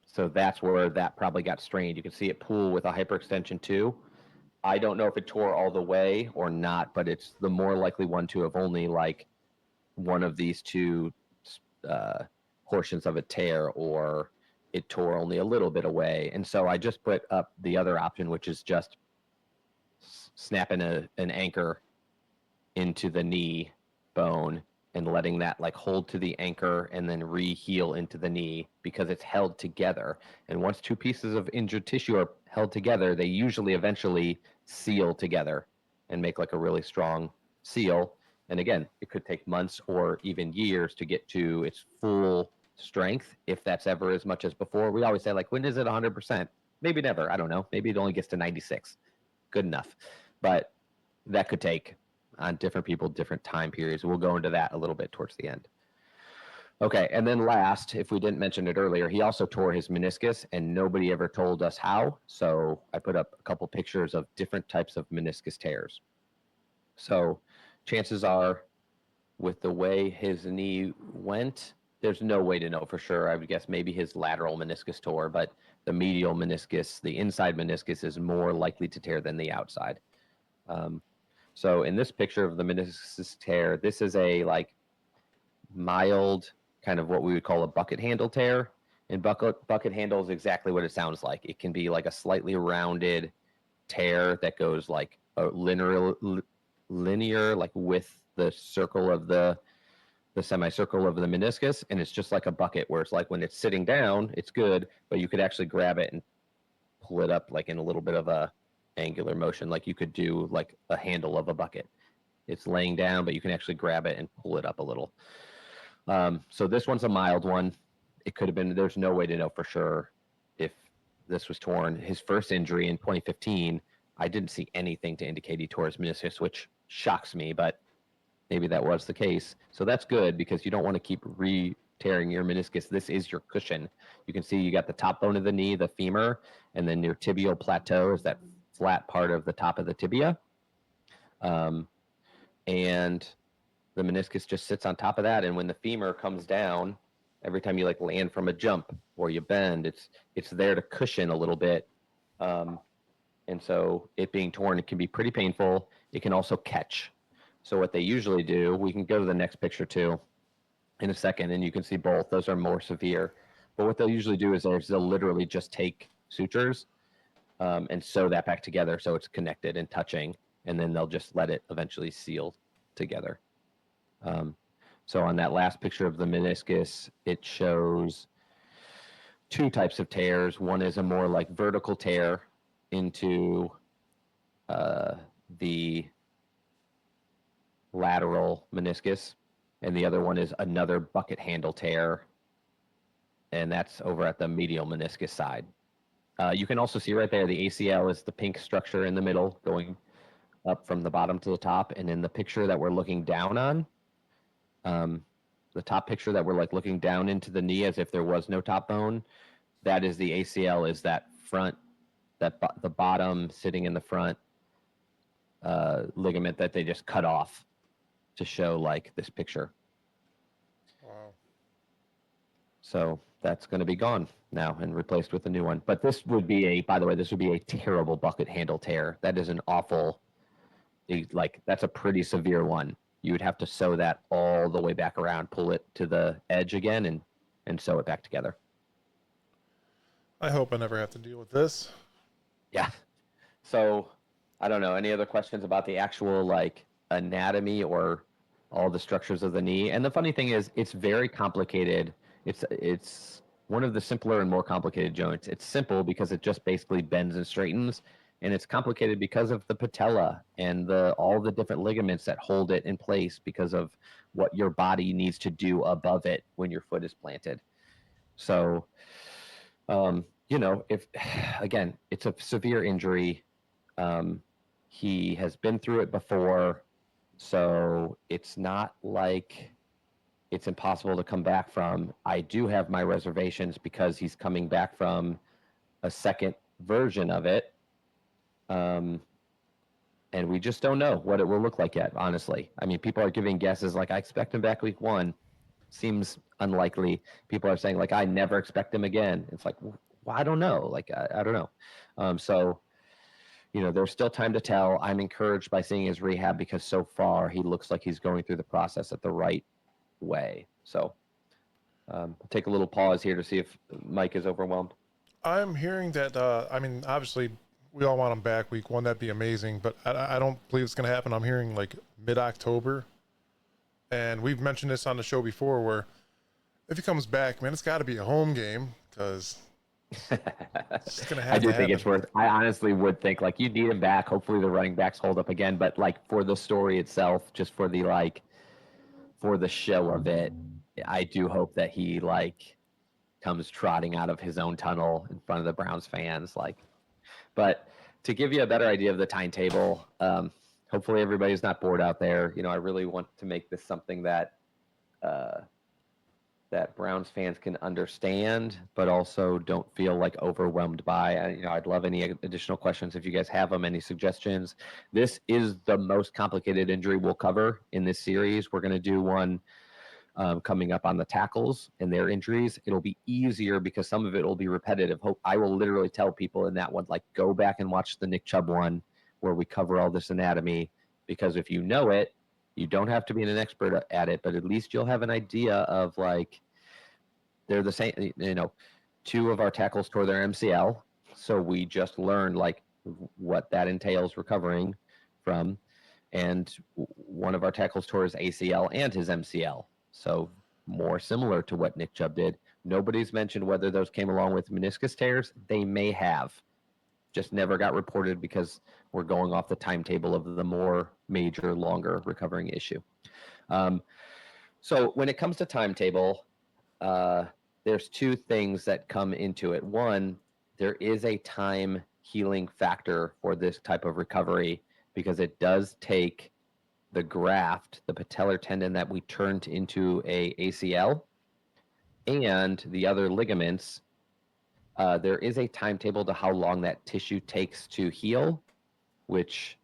So that's where that probably got strained. You can see it pull with a hyperextension too. I don't know if it tore all the way or not, but it's the more likely one to have only like one of these two portions of a tear, or it tore only a little bit away. And so I just put up the other option, which is just snapping an anchor into the knee bone and letting that like hold to the anchor and then re-heal into the knee, because it's held together. And once two pieces of injured tissue are held together, they usually eventually seal together and make like a really strong seal. And again, it could take months or even years to get to its full strength, if that's ever as much as before. We always say, like, when is it 100%? Maybe never. I don't know. Maybe it only gets to 96. Good enough. But that could take, on different people, different time periods. We'll go into that a little bit towards the end. Okay, and then last, if we didn't mention it earlier, he also tore his meniscus, and nobody ever told us how. So I put up a couple pictures of different types of meniscus tears. So chances are, with the way his knee went, there's no way to know for sure. I would guess maybe his lateral meniscus tore, but the medial meniscus, the inside meniscus, is more likely to tear than the outside. So in this picture of the meniscus tear, this is a like mild, kind of what we would call a bucket handle tear. And bucket handle is exactly what it sounds like. It can be like a slightly rounded tear that goes like a linear, like with the circle of the semicircle of the meniscus, and it's just like a bucket, where it's like when it's sitting down, it's good, but you could actually grab it and pull it up like in a little bit of a angular motion, like you could do like a handle of a bucket. It's laying down, but you can actually grab it and pull it up a little. So this one's a mild one. It could have been, there's no way to know for sure if this was torn. His first injury in 2015, I didn't see anything to indicate he tore his meniscus, which shocks me, but maybe that was the case. So that's good, because you don't want to keep tearing your meniscus. This is your cushion. You can see you got the top bone of the knee, the femur, and then your tibial plateau is that flat part of the top of the tibia. And the meniscus just sits on top of that. And when the femur comes down, every time you like land from a jump or you bend, it's there to cushion a little bit. And so it being torn, it can be pretty painful. It can also catch. So what they usually do, we can go to the next picture too in a second, and you can see both. Those are more severe. But what they'll usually do is they'll literally just take sutures and sew that back together so it's connected and touching, and then they'll just let it eventually seal together. So on that last picture of the meniscus, it shows two types of tears. One is a more like vertical tear into the lateral meniscus, and the other one is another bucket handle tear, and that's over at the medial meniscus side. You can also see right there the ACL is the pink structure in the middle going up from the bottom to the top, and in the picture that we're looking down on, the top picture that we're like looking down into the knee as if there was no top bone, that is the ACL, is that front, the bottom sitting in the front ligament that they just cut off to show like this picture. Wow. So that's going to be gone now and replaced with a new one. But this would be by the way, this would be a terrible bucket handle tear. That is an awful, like that's a pretty severe one. You would have to sew that all the way back around, pull it to the edge again, and sew it back together. I hope I never have to deal with this. Yeah. So I don't know. Any other questions about the actual like anatomy or all the structures of the knee? And the funny thing is, it's very complicated. It's one of the simpler and more complicated joints. It's simple because it just basically bends and straightens, and it's complicated because of the patella and all the different ligaments that hold it in place because of what your body needs to do above it when your foot is planted. So, if again, it's a severe injury. He has been through it before, so it's not like it's impossible to come back from. I do have my reservations because he's coming back from a second version of it. And And we just don't know what it will look like yet, honestly. I mean, people are giving guesses like, I expect him back week 1. Seems unlikely. People are saying, like, I never expect him again. It's like, well, I don't know. Like, I don't know. So, there's still time to tell. I'm encouraged by seeing his rehab because so far he looks like he's going through the process at the right way. So, I'll take a little pause here to see if Mike is overwhelmed. I'm hearing that, I mean, obviously, we all want him back week 1. That'd be amazing, but I don't believe it's going to happen. I'm hearing like mid-October. And we've mentioned this on the show before where if he comes back, man, it's got to be a home game because it's just going to have I do to think happen. it's worth. I honestly would think like you need him back. Hopefully the running backs hold up again, but like for the story itself, just for the show of it, I do hope that he like comes trotting out of his own tunnel in front of the Browns fans. Like, but to give you a better idea of the timetable, hopefully everybody's not bored out there. I really want to make this something that that Browns fans can understand, but also don't feel like overwhelmed by. I'd love any additional questions if you guys have them, any suggestions. This is the most complicated injury we'll cover in this series. We're going to do one coming up on the tackles and their injuries. It'll be easier because some of it will be repetitive. I will literally tell people in that one, like, go back and watch the Nick Chubb one where we cover all this anatomy, because if you know it, you don't have to be an expert at it, but at least you'll have an idea of like, they're the same, 2 of our tackles tore their MCL. So we just learned like what that entails recovering from. And one of our tackles tore his ACL and his MCL. So more similar to what Nick Chubb did. Nobody's mentioned whether those came along with meniscus tears. They may have. Just never got reported because we're going off the timetable of the more major, longer recovering issue. So when it comes to timetable, there's 2 things that come into it. One, there is a time healing factor for this type of recovery because it does take the graft, the patellar tendon that we turned into a ACL, and the other ligaments. There is a timetable to how long that tissue takes to heal, which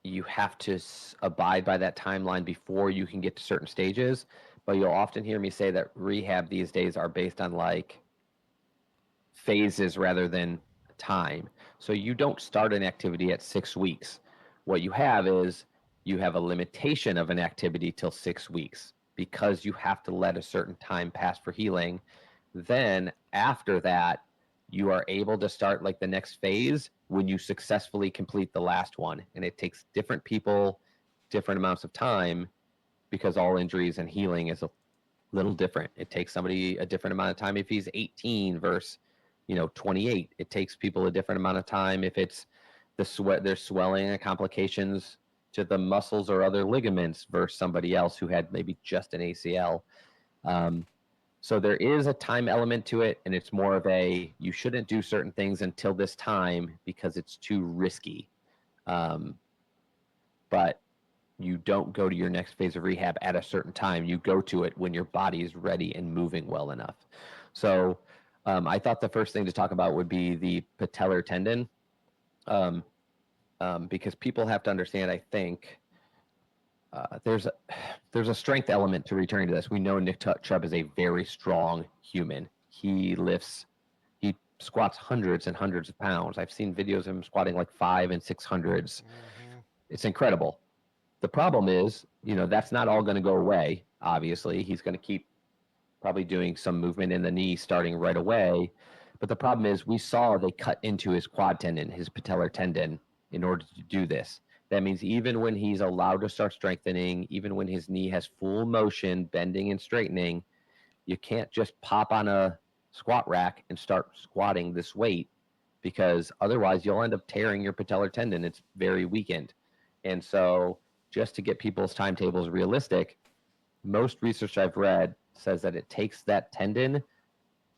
you have to abide by that timeline before you can get to certain stages. But you'll often hear me say that rehab these days are based on like phases rather than time. So you don't start an activity at 6 weeks. What you have is you have a limitation of an activity till 6 weeks because you have to let a certain time pass for healing. Then after that, you are able to start like the next phase when you successfully complete the last one. And it takes different people different amounts of time because all injuries and healing is a little different. It takes somebody a different amount of time if he's 18 versus 28. It takes people a different amount of time if it's there's swelling and complications to the muscles or other ligaments versus somebody else who had maybe just an ACL. So there is a time element to it, and it's more of a, you shouldn't do certain things until this time because it's too risky. But you don't go to your next phase of rehab at a certain time. You go to it when your body is ready and moving well enough. So I thought the first thing to talk about would be the patellar tendon, because people have to understand, I think, there's a strength element to returning to this. We know Nick Chubb is a very strong human. He squats hundreds and hundreds of pounds. I've seen videos of him squatting like 500 and 600s. Mm-hmm. It's incredible. The problem is, that's not all going to go away. Obviously, he's going to keep probably doing some movement in the knee starting right away. But the problem is we saw they cut into his quad tendon, his patellar tendon, in order to do this. That means even when he's allowed to start strengthening, even when his knee has full motion, bending and straightening, you can't just pop on a squat rack and start squatting this weight because otherwise you'll end up tearing your patellar tendon. It's very weakened. And so just to get people's timetables realistic, most research I've read says that it takes that tendon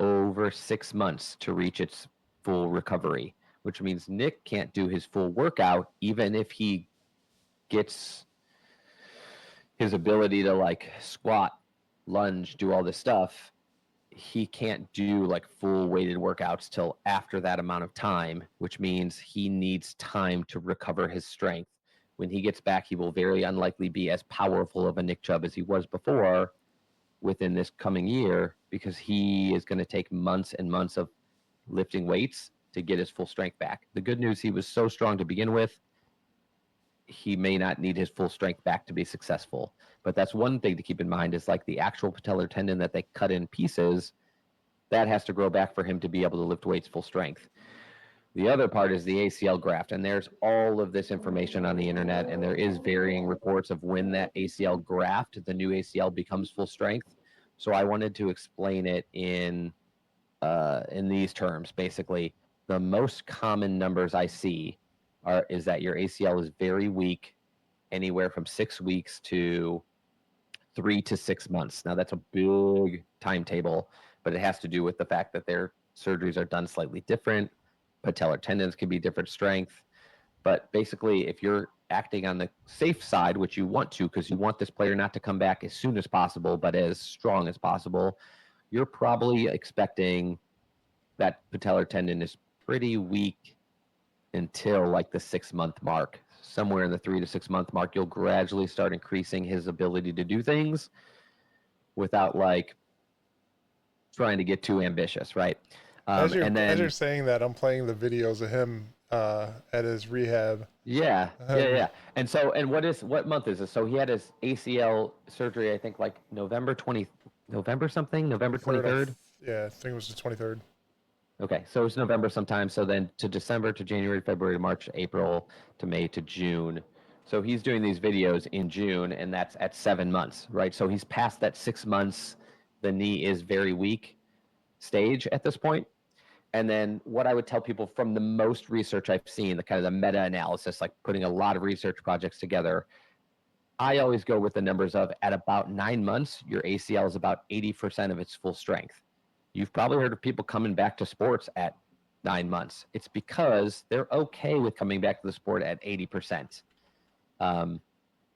over 6 months to reach its full recovery, which means Nick can't do his full workout even if he gets his ability to like squat, lunge, do all this stuff. he can't do like full weighted workouts till after that amount of time, which means he needs time to recover his strength. When he gets back, he will very unlikely be as powerful of a Nick Chubb as he was before within this coming year, because he is going to take months and months of lifting weights to get his full strength back. The good news, he was so strong to begin with, he may not need his full strength back to be successful. But that's one thing to keep in mind, is like the actual patellar tendon that they cut in pieces, that has to grow back for him to be able to lift weights full strength. The other part is the ACL graft, and there's all of this information on the internet, and there is varying reports of when that ACL graft, the new ACL, becomes full strength. So I wanted to explain it in these terms. Basically, the most common numbers I see is that your ACL is very weak, anywhere from 6 weeks to 3 to 6 months. Now that's a big timetable, but it has to do with the fact that their surgeries are done slightly different. Patellar tendons can be different strength. But basically, if you're acting on the safe side, which you want to, because you want this player not to come back as soon as possible, but as strong as possible, you're probably expecting that patellar tendon is pretty weak until like the 6-month mark. Somewhere in the 3 to 6 month mark, you'll gradually start increasing his ability to do things without like trying to get too ambitious, right? As And you're then saying that, I'm playing the videos of him at his rehab. yeah, yeah, Um, yeah. And so, and what month is this? So he had his ACL surgery, I think, like November something, November 23rd. 23rd. Yeah, I think it was the 23rd. Okay, so it's November sometime. So then to December to January, February to March, April to May to June. So he's doing these videos in June, and that's at 7 months, right? So he's past that 6 months. The knee is very weak stage at this point. And then what I would tell people from the most research I've seen, the kind of the meta-analysis, like putting a lot of research projects together, I always go with the numbers of at about 9 months, your ACL is about 80% of its full strength. You've probably heard of people coming back to sports at 9 months. It's because they're okay with coming back to the sport at 80%.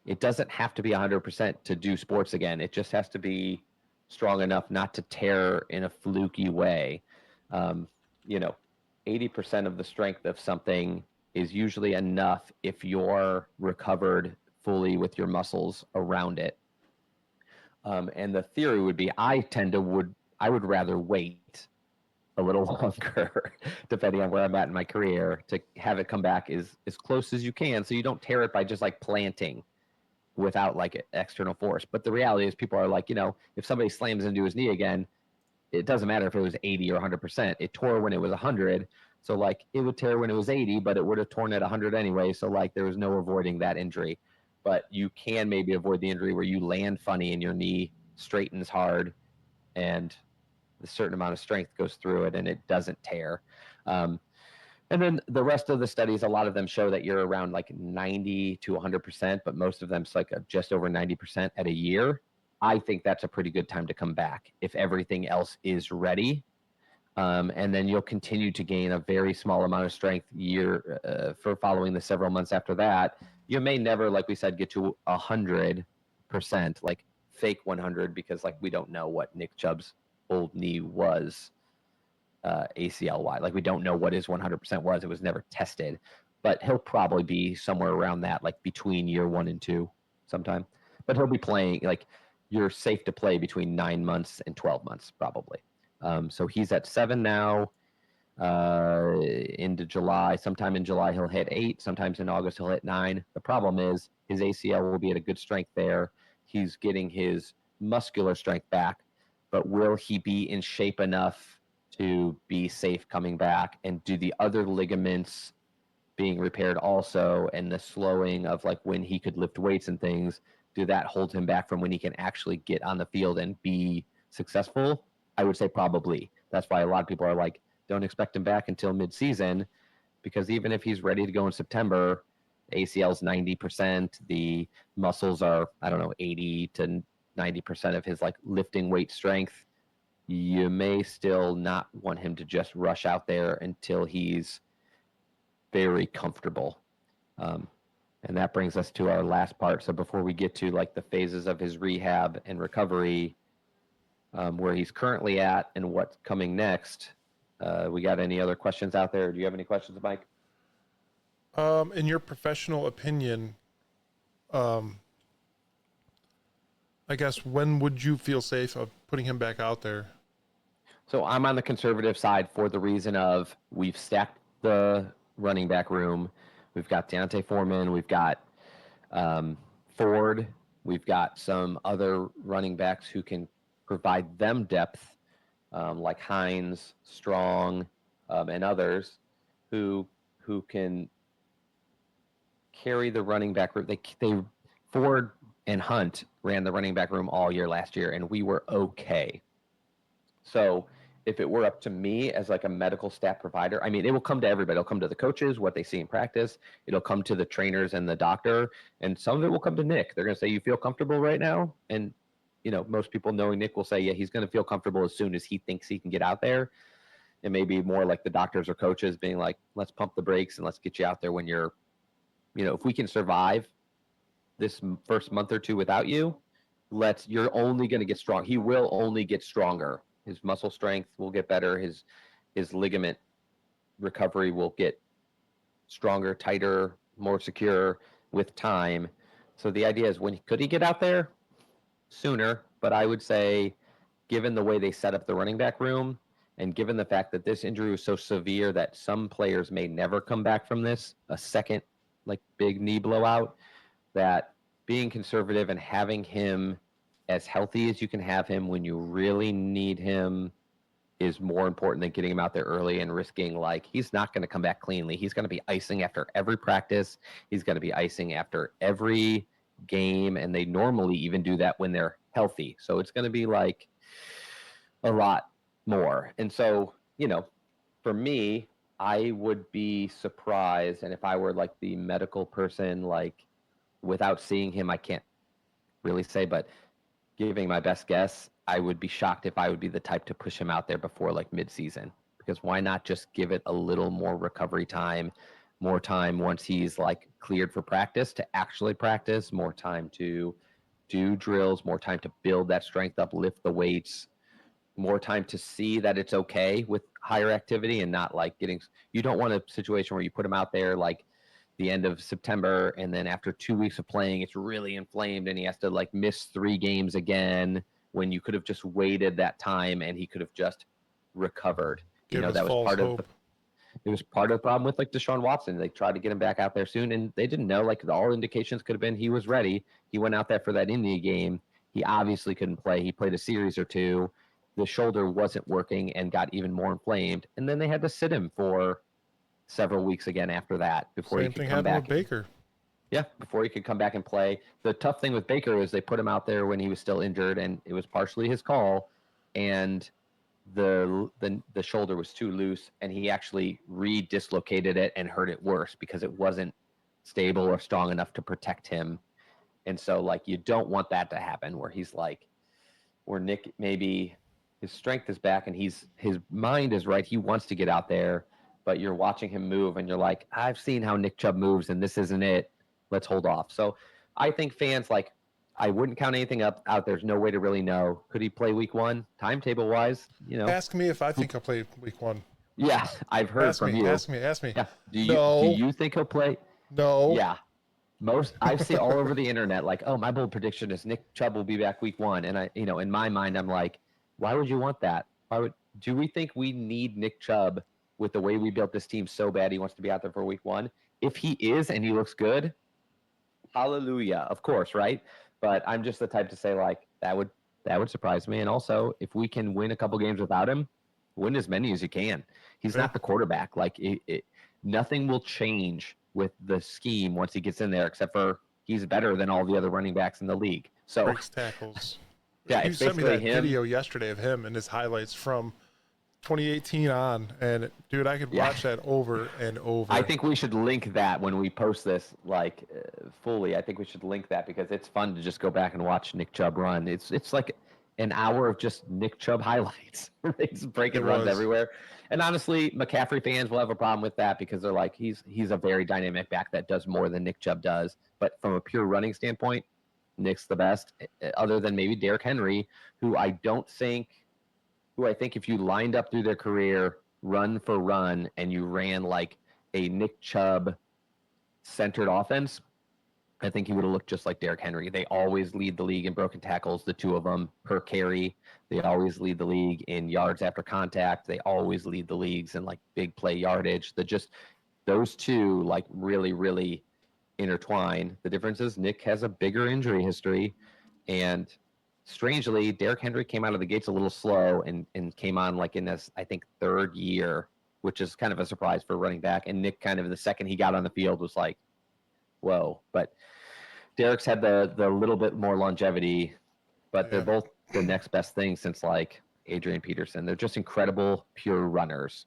It doesn't have to be 100% to do sports again. It just has to be strong enough not to tear in a fluky way. Um, you know, 80% of the strength of something is usually enough if you're recovered fully with your muscles around it. And the theory would be, I would rather wait a little longer, depending on where I'm at in my career, to have it come back as close as you can, so you don't tear it by just like planting without like external force. But the reality is, people are like, if somebody slams into his knee again, it doesn't matter if it was 80 or 100%. It tore when it was 100. So like it would tear when it was 80, but it would have torn at 100 anyway. So like there was no avoiding that injury. But you can maybe avoid the injury where you land funny and your knee straightens hard and a certain amount of strength goes through it and it doesn't tear. And then the rest of the studies, a lot of them show that you're around like 90 to 100%, but most of them it's like just over 90% at a year. I think that's a pretty good time to come back if everything else is ready. And then you'll continue to gain a very small amount of strength for following the several months after that. You may never, like we said, get to 100%, like fake 100, because like we don't know what Nick Chubb's old knee was ACL wide. Like we don't know what his 100% was. It was never tested, but he'll probably be somewhere around that, like between year 1 and 2 sometime. But he'll be playing, like you're safe to play between 9 months and 12 months probably. So he's at 7 now, into July. Sometime in July he'll hit 8. Sometimes in August he'll hit 9. The problem is his ACL will be at a good strength there. He's getting his muscular strength back, but will he be in shape enough to be safe coming back? And do the other ligaments being repaired also, and the slowing of like when he could lift weights and things, do that hold him back from when he can actually get on the field and be successful? I would say probably. That's why a lot of people are like, don't expect him back until mid-season, because even if he's ready to go in September, ACL's 90%, the muscles are, I don't know, 80 to 90% of his like lifting weight strength. You may still not want him to just rush out there until he's very comfortable. And that brings us to our last part. So before we get to like the phases of his rehab and recovery, where he's currently at and what's coming next. We got any other questions out there? Do you have any questions, Mike? In your professional opinion, I guess when would you feel safe of putting him back out there? So I'm on the conservative side for the reason of we've stacked the running back room. We've got Deontay Foreman. We've got Ford. We've got some other running backs who can provide them depth, like Hines, Strong, and others who can carry the running back room. They Ford and Hunt ran the running back room all year last year, and we were okay. So if it were up to me as like a medical staff provider, I mean, it will come to everybody. It'll come to the coaches, what they see in practice. It'll come to the trainers and the doctor, and some of it will come to Nick. They're going to say, "You feel comfortable right now?" And most people knowing Nick will say, "Yeah, he's going to feel comfortable as soon as he thinks he can get out there." It may be more like the doctors or coaches being like, "Let's pump the brakes and let's get you out there when you're, if we can survive this first month or two without you, you're only going to get strong. He will only get stronger. His muscle strength will get better. His ligament recovery will get stronger, tighter, more secure with time." So the idea is, could he get out there? Sooner, but I would say, given the way they set up the running back room, and given the fact that this injury was so severe that some players may never come back from this, a second like big knee blowout, that being conservative and having him as healthy as you can have him when you really need him is more important than getting him out there early and risking, like, he's not going to come back cleanly. He's going to be icing after every practice. He's going to be icing after every game, and they normally even do that when they're healthy. So it's going to be like a lot more. And so, for me, I would be surprised, and if I were like the medical person, like, without seeing him, I can't really say, but giving my best guess, I would be shocked if I would be the type to push him out there before like mid-season, because why not just give it a little more recovery time, more time once he's like cleared for practice to actually practice, more time to do drills, more time to build that strength up, lift the weights, more time to see that it's okay with higher activity, and not like you don't want a situation where you put him out there like the end of September, and then after 2 weeks of playing, it's really inflamed and he has to like miss 3 games again, when you could have just waited that time and he could have just recovered. That was part of it was part of the problem with like Deshaun Watson. They tried to get him back out there soon, and they didn't know. Like, all indications could have been he was ready. He went out there for that India game. He obviously couldn't play. He played a series or two. The shoulder wasn't working and got even more inflamed, and then they had to sit him for several weeks again after that before he could come back. With Baker. Yeah, before he could come back and play. The tough thing with Baker is they put him out there when he was still injured, and it was partially his call, and the shoulder was too loose, and he actually re-dislocated it and hurt it worse because it wasn't stable or strong enough to protect him. And so, like, you don't want that to happen where he's like, where Nick, maybe his strength is back and his mind is right. He wants to get out there, but you're watching him move and you're like, I've seen how Nick Chubb moves and this isn't it. Let's hold off. So I think fans, like, I wouldn't count anything out. There's no way to really know. Could he play week 1 timetable wise? Ask me if I think he'll play week 1. Yeah, I've heard from you. Ask me. Yeah. Do you think he'll play? No. Yeah. I've seen all over the internet, like, oh, my bold prediction is Nick Chubb will be back week 1. And I, in my mind, I'm like, why would you want that? Do we think we need Nick Chubb with the way we built this team so bad he wants to be out there for week 1? If he is and he looks good, hallelujah, of course, right? But I'm just the type to say, like, that would surprise me. And also, if we can win a couple games without him, win as many as you can. He's not the quarterback. Like, nothing will change with the scheme once he gets in there, except for he's better than all the other running backs in the league. So breaks tackles. Yeah, you sent me that video yesterday of him and his highlights from 2018 on, and dude, I could watch that over and over. I think we should link that when we post this, like, fully. I think we should link that because it's fun to just go back and watch Nick Chubb run. It's like an hour of just Nick Chubb highlights. They just breaking runs everywhere. And honestly, McCaffrey fans will have a problem with that because they're like, he's a very dynamic back that does more than Nick Chubb does. But from a pure running standpoint, Nick's the best, other than maybe Derrick Henry, who I think if you lined up through their career run for run and you ran like a Nick Chubb centered offense, I think he would have looked just like Derrick Henry. They always lead the league in broken tackles, the two of them per carry. They always lead the league in yards after contact. They always lead the leagues in like big play yardage. Those two like really, really intertwine. The difference is Nick has a bigger injury history, and strangely, Derrick Henry came out of the gates a little slow and came on like in this, I think, third year, which is kind of a surprise for running back. And Nick kind of the second he got on the field was like, whoa. But Derrick's had the little bit more longevity, but they're both the next best thing since like Adrian Peterson. They're just incredible, pure runners.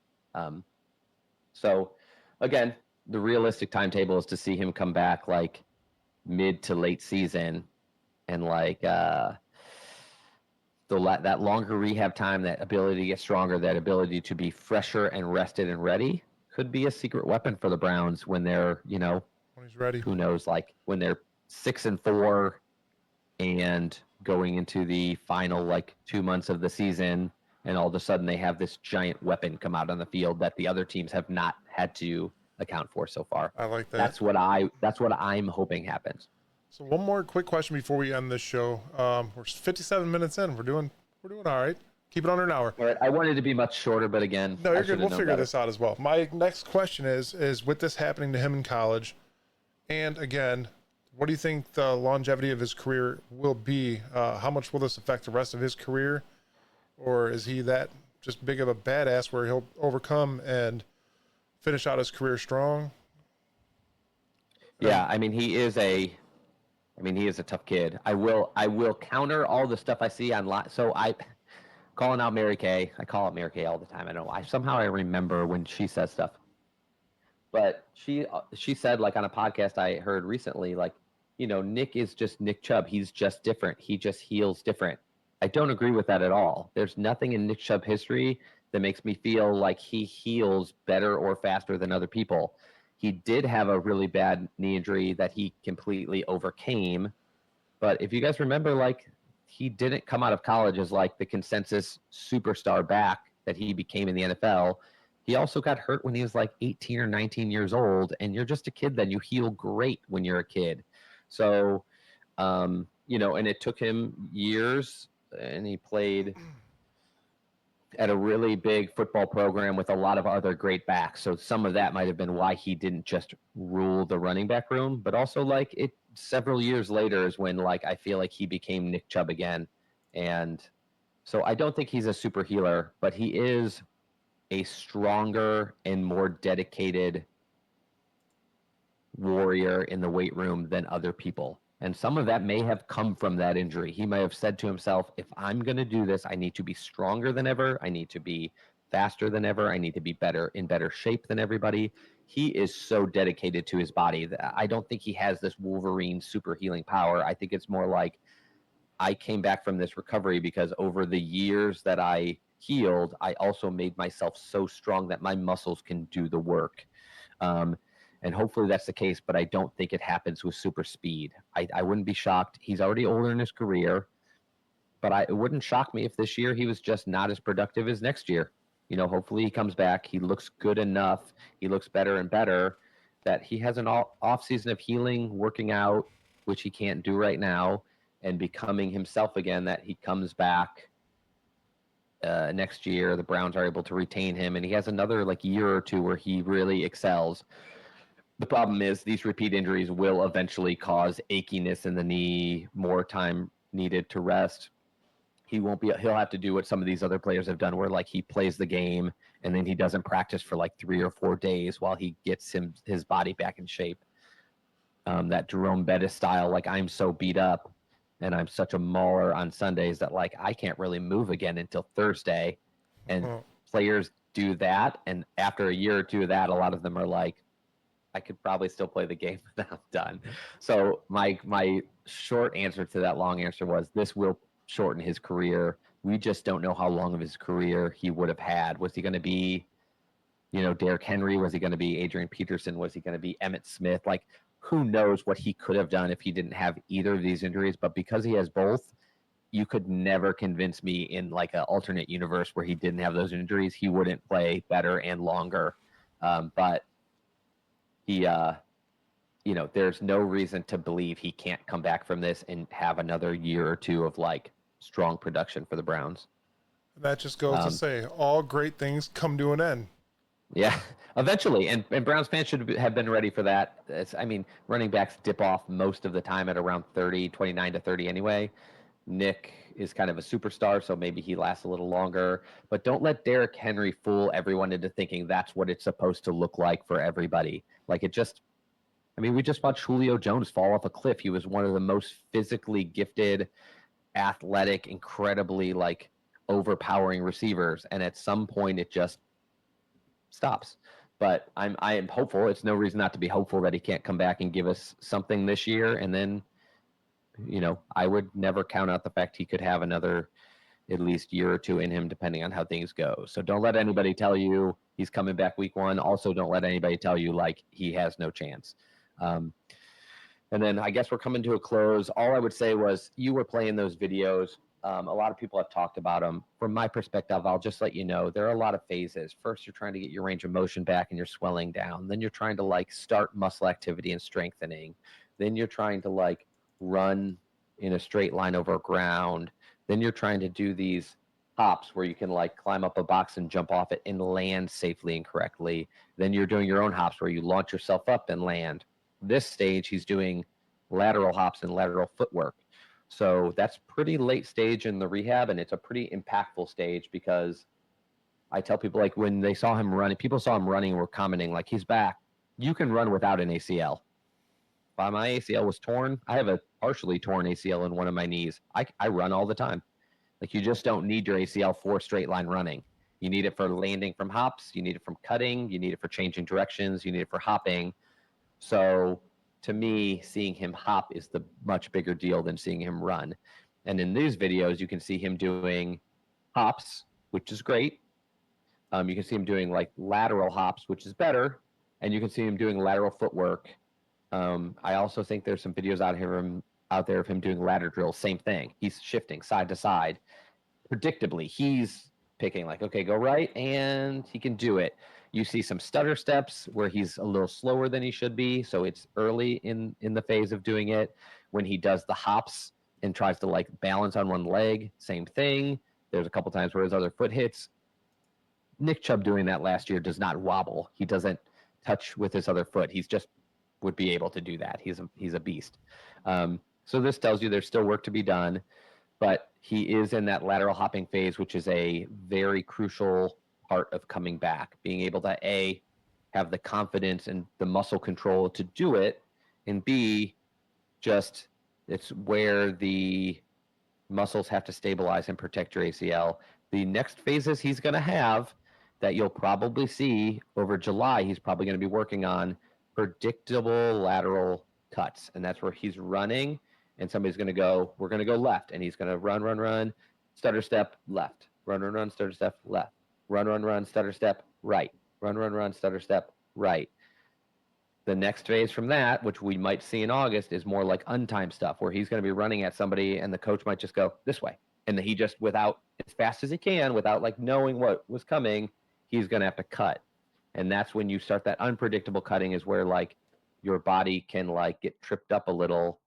So again, the realistic timetable is to see him come back like mid to late season, and like that longer rehab time, that ability to get stronger, that ability to be fresher and rested and ready could be a secret weapon for the Browns when they're, when he's ready. Who knows, like when they're 6-4 and going into the final like 2 months of the season, and all of a sudden they have this giant weapon come out on the field that the other teams have not had to account for so far. I like that. That's what I'm hoping happens. So one more quick question before we end this show. We're 57 minutes in. We're doing all right. Keep it under an hour. All right. I wanted to be much shorter, but again, no, you're good. We'll figure this out as well. My next question is with this happening to him in college, and again, what do you think the longevity of his career will be? How much will this affect the rest of his career? Or is he that just big of a badass where he'll overcome and finish out his career strong? Yeah, I mean, he is a tough kid. I will counter all the stuff I see online. So calling out Mary Kay. I call out Mary Kay all the time. I don't know. I remember when she says stuff. But she said, like, on a podcast I heard recently, like, Nick is just Nick Chubb. He's just different. He just heals different. I don't agree with that at all. There's nothing in Nick Chubb history that makes me feel like he heals better or faster than other people. He did have a really bad knee injury that he completely overcame. But if you guys remember, like, he didn't come out of college as like the consensus superstar back that he became in the NFL. He also got hurt when he was like 18 or 19 years old, and you're just a kid then. You heal great when you're a kid. So, and it took him years, and he played at a really big football program with a lot of other great backs. So some of that might have been why he didn't just rule the running back room, but also like it several years later is when like I feel like he became Nick Chubb again. And so I don't think he's a super healer, but he is a stronger and more dedicated warrior in the weight room than other people. And some of that may have come from that injury. He may have said to himself, if I'm going to do this, I need to be stronger than ever. I need to be faster than ever. I need to be in better shape than everybody. He is so dedicated to his body that I don't think he has this Wolverine super healing power. I think it's more like I came back from this recovery because over the years that I healed, I also made myself so strong that my muscles can do the work. And hopefully that's the case, but I don't think it happens with super speed. I wouldn't be shocked. He's already older in his career, but it wouldn't shock me if this year he was just not as productive as next year. Hopefully he comes back. He looks good enough. He looks better and better that he has an off season of healing, working out, which he can't do right now, and becoming himself again, that he comes back next year. The Browns are able to retain him, and he has another like year or two where he really excels. The problem is these repeat injuries will eventually cause achiness in the knee, more time needed to rest. He'll have to do what some of these other players have done where like he plays the game and then he doesn't practice for like 3 or 4 days while he gets his body back in shape. That Jerome Bettis style, like I'm so beat up and I'm such a mauler on Sundays that like I can't really move again until Thursday. And players do that. And after a year or two of that, a lot of them are like, I could probably still play the game when I'm done. So my short answer to that long answer was this will shorten his career. We just don't know how long of his career he would have had. Was he going to be, Derrick Henry? Was he going to be Adrian Peterson? Was he going to be Emmitt Smith? Like, who knows what he could have done if he didn't have either of these injuries. But because he has both, you could never convince me in like an alternate universe where he didn't have those injuries, he wouldn't play better and longer. But he, there's no reason to believe he can't come back from this and have another year or two of like strong production for the Browns. That just goes to say all great things come to an end. Yeah, eventually. And Browns fans should have been ready for that. Running backs dip off most of the time at around 30, 29 to 30 anyway. Nick is kind of a superstar, so maybe he lasts a little longer. But don't let Derrick Henry fool everyone into thinking that's what it's supposed to look like for everybody. Like we just watched Julio Jones fall off a cliff. He was one of the most physically gifted, athletic, incredibly like overpowering receivers. And at some point it just stops. But I am hopeful. It's no reason not to be hopeful that he can't come back and give us something this year. And then, I would never count out the fact he could have another at least year or two in him, depending on how things go. So don't let anybody tell you he's coming back week 1. Also, don't let anybody tell you like he has no chance. And then I guess we're coming to a close. All I would say was you were playing those videos. A lot of people have talked about them. From my perspective, I'll just let you know there are a lot of phases. First, you're trying to get your range of motion back and you're swelling down. Then you're trying to like start muscle activity and strengthening. Then you're trying to like run in a straight line over ground. Then you're trying to do these hops where you can like climb up a box and jump off it and land safely and correctly. Then you're doing your own hops where you launch yourself up and land. This stage, he's doing lateral hops and lateral footwork. So that's pretty late stage in the rehab, and it's a pretty impactful stage because I tell people like when they saw him running, people saw him running and were commenting like he's back. You can run without an ACL. My ACL was torn. I have a partially torn ACL in one of my knees. I run all the time. Like you just don't need your ACL for straight line running. You need it for landing from hops. You need it from cutting. You need it for changing directions. You need it for hopping. So to me, seeing him hop is the much bigger deal than seeing him run. And in these videos, you can see him doing hops, which is great. You can see him doing like lateral hops, which is better. And you can see him doing lateral footwork. I also think there's some videos out there of him doing ladder drills. Same thing. He's shifting side to side. Predictably, he's picking like, okay, go right, and he can do it. You see some stutter steps where he's a little slower than he should be. So it's early in the phase of doing it. When he does the hops and tries to like balance on one leg, same thing. There's a couple times where his other foot hits. Nick Chubb doing that last year does not wobble. He doesn't touch with his other foot. He's just would be able to do that. He's a beast. So this tells you there's still work to be done, but he is in that lateral hopping phase, which is a very crucial part of coming back, being able to have the confidence and the muscle control to do it, and B, just it's where the muscles have to stabilize and protect your ACL. The next phases he's going to have that you'll probably see over July, he's probably going to be working on predictable lateral cuts. And that's where he's running and somebody's going to go, we're going to go left. And he's going to run, stutter step, left. Run, stutter step, left. Run, stutter step, right. Run, stutter step, right. The next phase from that, which we might see in August, is more like untimed stuff where he's going to be running at somebody and the coach might just go this way. And then he just, without, as fast as he can, without like knowing what was coming, he's going to have to cut. And that's when you start that unpredictable cutting, is where like your body can like get tripped up a little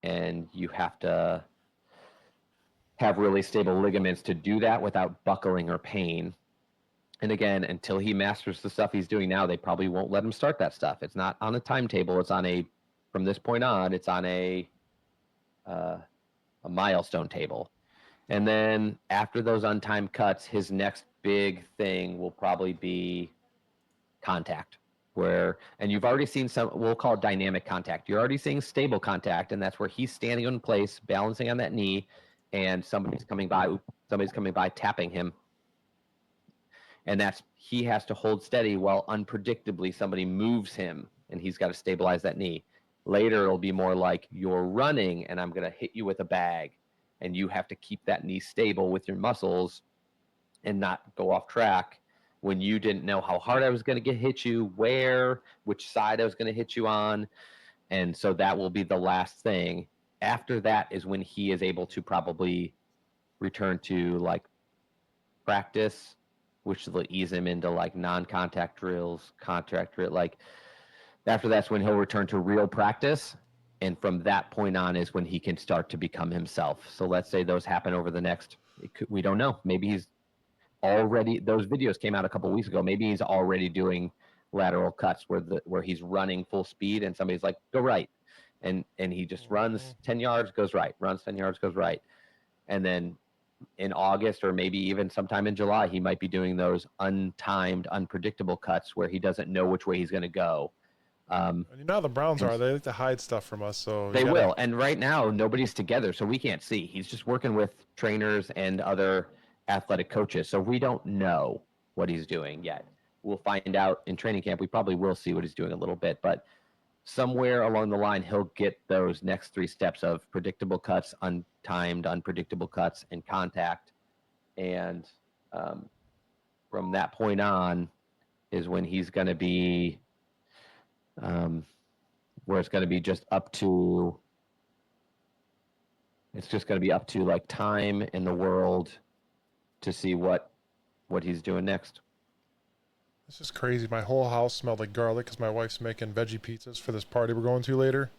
and you have to have really stable ligaments to do that without buckling or pain. And again, until he masters the stuff he's doing now, they probably won't let him start that stuff. It's not on a timetable. It's on from this point on, it's on a milestone table. And then after those untimed cuts, his next big thing will probably be contact, and you've already seen some, we'll call it dynamic contact. You're already seeing stable contact, and that's where he's standing in place, balancing on that knee, and somebody's coming by, tapping him. And he has to hold steady while unpredictably somebody moves him, and he's got to stabilize that knee. Later, it'll be more like you're running, and I'm going to hit you with a bag, and you have to keep that knee stable with your muscles and not go off track when you didn't know how hard I was going to hit you, which side I was going to hit you on. And so that will be the last thing. After that is when he is able to probably return to like practice, which will ease him into like non-contact drills, contact drill. Like after that's when he'll return to real practice. And from that point on is when he can start to become himself. So let's say those happen over the next, we don't know. Maybe he's already, those videos came out a couple of weeks ago. Maybe he's already doing lateral cuts where he's running full speed and somebody's like, go right. And he just runs 10 yards, goes right, runs 10 yards, goes right. And then in August or maybe even sometime in July, he might be doing those untimed, unpredictable cuts where he doesn't know which way he's going to go. And you know how the Browns are. They like to hide stuff from us. So they will. And right now, nobody's together, so we can't see. He's just working with trainers and other athletic coaches. So we don't know what he's doing yet. We'll find out in training camp. We probably will see what he's doing a little bit. But somewhere along the line, he'll get those next 3 steps of predictable cuts, untimed, unpredictable cuts, and contact. And from that point on is when he's going to be where it's going to be just up to, it's just going to be up to like time in the world to see what he's doing next. This is crazy. My whole house smelled like garlic because my wife's making veggie pizzas for this party we're going to later.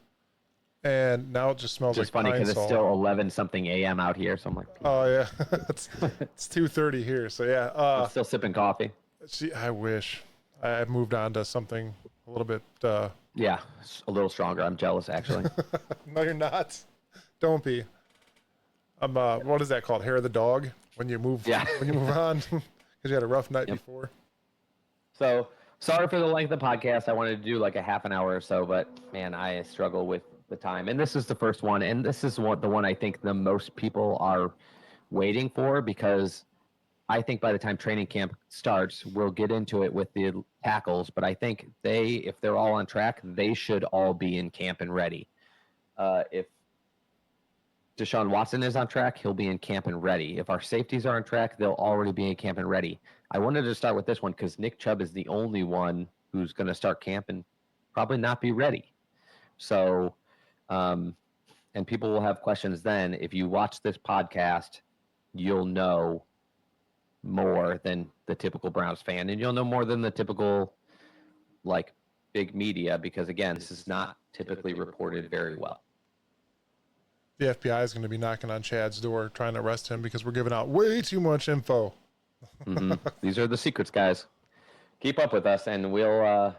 And now it just smells Just like funny pine because it's salt. still 11 something a.m. out here. So I'm like, Oh yeah, it's 2:30 here. So yeah, I'm still sipping coffee. see, I wish I moved on to something a little bit. Yeah, a little stronger. I'm jealous, actually. No, you're not. Don't be. I'm. What is that called? Hair of the dog. When you move. Yeah. When you move on, because you had a rough night before. So sorry for the length of the podcast. I wanted to do like a half an hour or so, but man, I struggle with the time. And this is the first one, and this is the one I think the most people are waiting for, because I think by the time training camp starts, we'll get into it with the tackles. But I think if they're all on track, they should all be in camp and ready. If Deshaun Watson is on track, he'll be in camp and ready. If our safeties are on track, they'll already be in camp and ready. I wanted to start with this one because Nick Chubb is the only one who's going to start camp and probably not be ready. So, and people will have questions then. If you watch this podcast, you'll know more than the typical Browns fan, and you'll know more than the typical like big media, because again, this is not typically reported very well. The FBI is going to be knocking on Chad's door trying to arrest him because we're giving out way too much info. Mm-hmm. These are the secrets, guys. Keep up with us, and we'll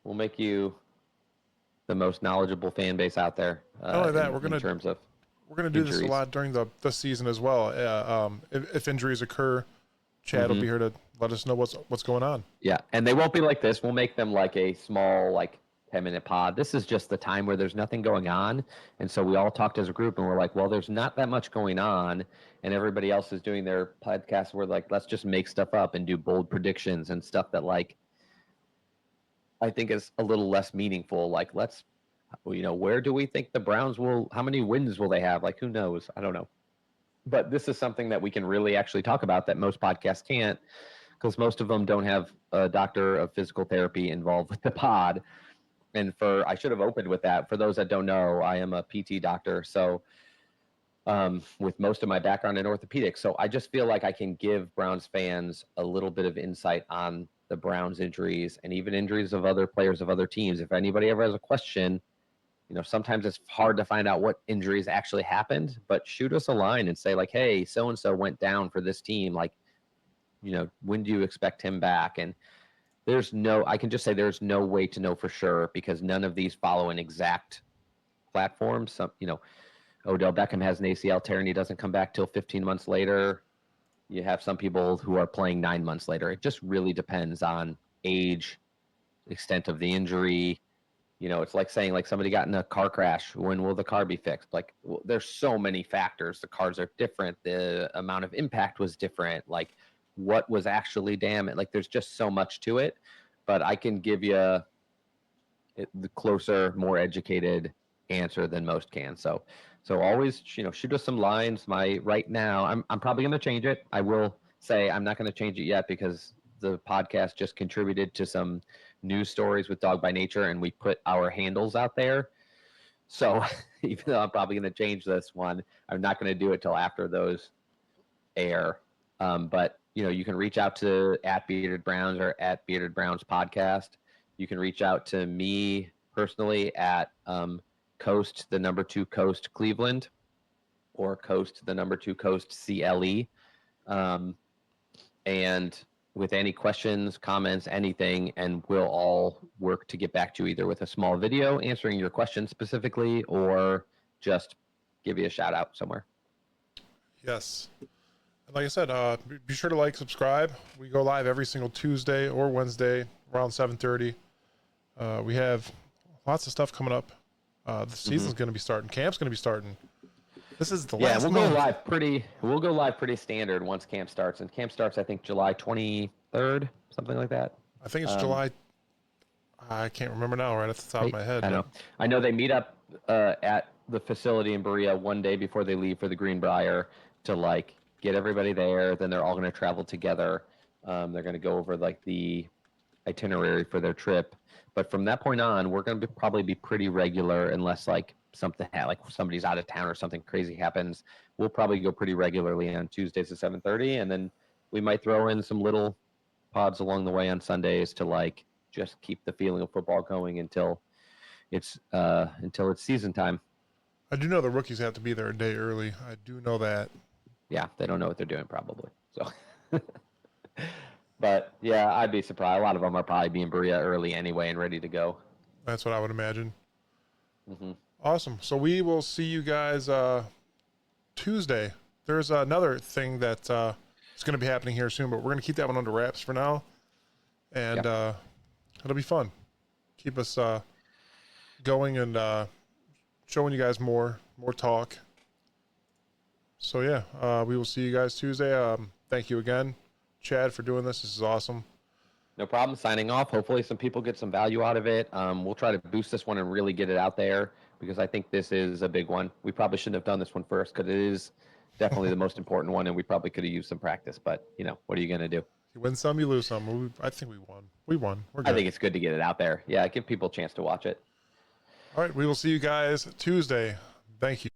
make you the most knowledgeable fan base out there. Not only that, we're gonna do injuries. this a lot during the season as well. If injuries occur, Chad will be here to let us know what's going on. Yeah, and they won't be like this. We'll make them like a small 10-minute pod. This is just the time where there's nothing going on, and so we all talked as a group, and we're like, well, there's not that much going on, and everybody else is doing their podcast. We're like, let's just make stuff up and do bold predictions and stuff that I think is a little less meaningful. Like, let's, where do we think the Browns how many wins will they have? Like, who knows? I don't know. But this is something that we can really actually talk about that most podcasts can't, because most of them don't have a doctor of physical therapy involved with the pod. And I should have opened with that. For those that don't know, I am a PT doctor. So with most of my background in orthopedics. So I just feel like I can give Browns fans a little bit of insight on the Browns injuries and even injuries of other players of other teams. If anybody ever has a question, sometimes it's hard to find out what injuries actually happened, but shoot us a line and say hey, so-and-so went down for this team. When do you expect him back? And I can just say there's no way to know for sure, because none of these follow an exact platform. Some, Odell Beckham has an ACL tear and he doesn't come back till 15 months later. You have some people who are playing 9 months later. It just really depends on age, extent of the injury. It's like saying somebody got in a car crash. When will the car be fixed? There's so many factors. The cars are different. The amount of impact was different. What was actually damaged? There's just so much to it. But I can give you the closer, more educated answer than most can. So always, shoot us some lines. Right now, I'm probably going to change it. I will say I'm not going to change it yet because the podcast just contributed to some news stories with Dog by Nature, and we put our handles out there. So even though I'm probably going to change this one, I'm not going to do it till after those air. But you can reach out to @BeardedBrowns or @BeardedBrowns podcast. You can reach out to me personally at Coast, the number 2 Coast Cleveland, or Coast, the number 2 Coast CLE. And with any questions, comments, anything, and we'll all work to get back to you either with a small video answering your question specifically, or just give you a shout out somewhere. Yes. Like I said, be sure to like, subscribe. We go live every single Tuesday or Wednesday around 7:30. We have lots of stuff coming up. The season's going to be starting. Camp's going to be starting. This is the last we'll month. We'll go live pretty standard once camp starts. And camp starts, I think, July 23rd, something like that. I think it's July. I can't remember now right off the top of my head. I know they meet up at the facility in Berea one day before they leave for the Greenbrier to get everybody there. Then they're all going to travel together. They're going to go over the itinerary for their trip. But from that point on, we're going to probably be pretty regular unless somebody's out of town or something crazy happens. We'll probably go pretty regularly on Tuesdays at 7:30, and then we might throw in some little pods along the way on Sundays to just keep the feeling of football going until it's season time. I do know the rookies have to be there a day early. I do know that. Yeah, they don't know what they're doing probably. So, but yeah, I'd be surprised. A lot of them are probably being Berea early anyway and ready to go. That's what I would imagine. Mm-hmm. Awesome. So we will see you guys Tuesday. There's another thing that is going to be happening here soon, but we're going to keep that one under wraps for now. And it'll be fun. Keep us going and showing you guys more talk. So yeah, we will see you guys Tuesday. Thank you again, Chad, for doing this. This is awesome. No problem. Signing off. Hopefully some people get some value out of it. We'll try to boost this one and really get it out there because I think this is a big one. We probably shouldn't have done this one first because it is definitely the most important one, and we probably could have used some practice. But, what are you going to do? You win some, you lose some. I think we won. We won. We're good. I think it's good to get it out there. Yeah, give people a chance to watch it. All right, we will see you guys Tuesday. Thank you.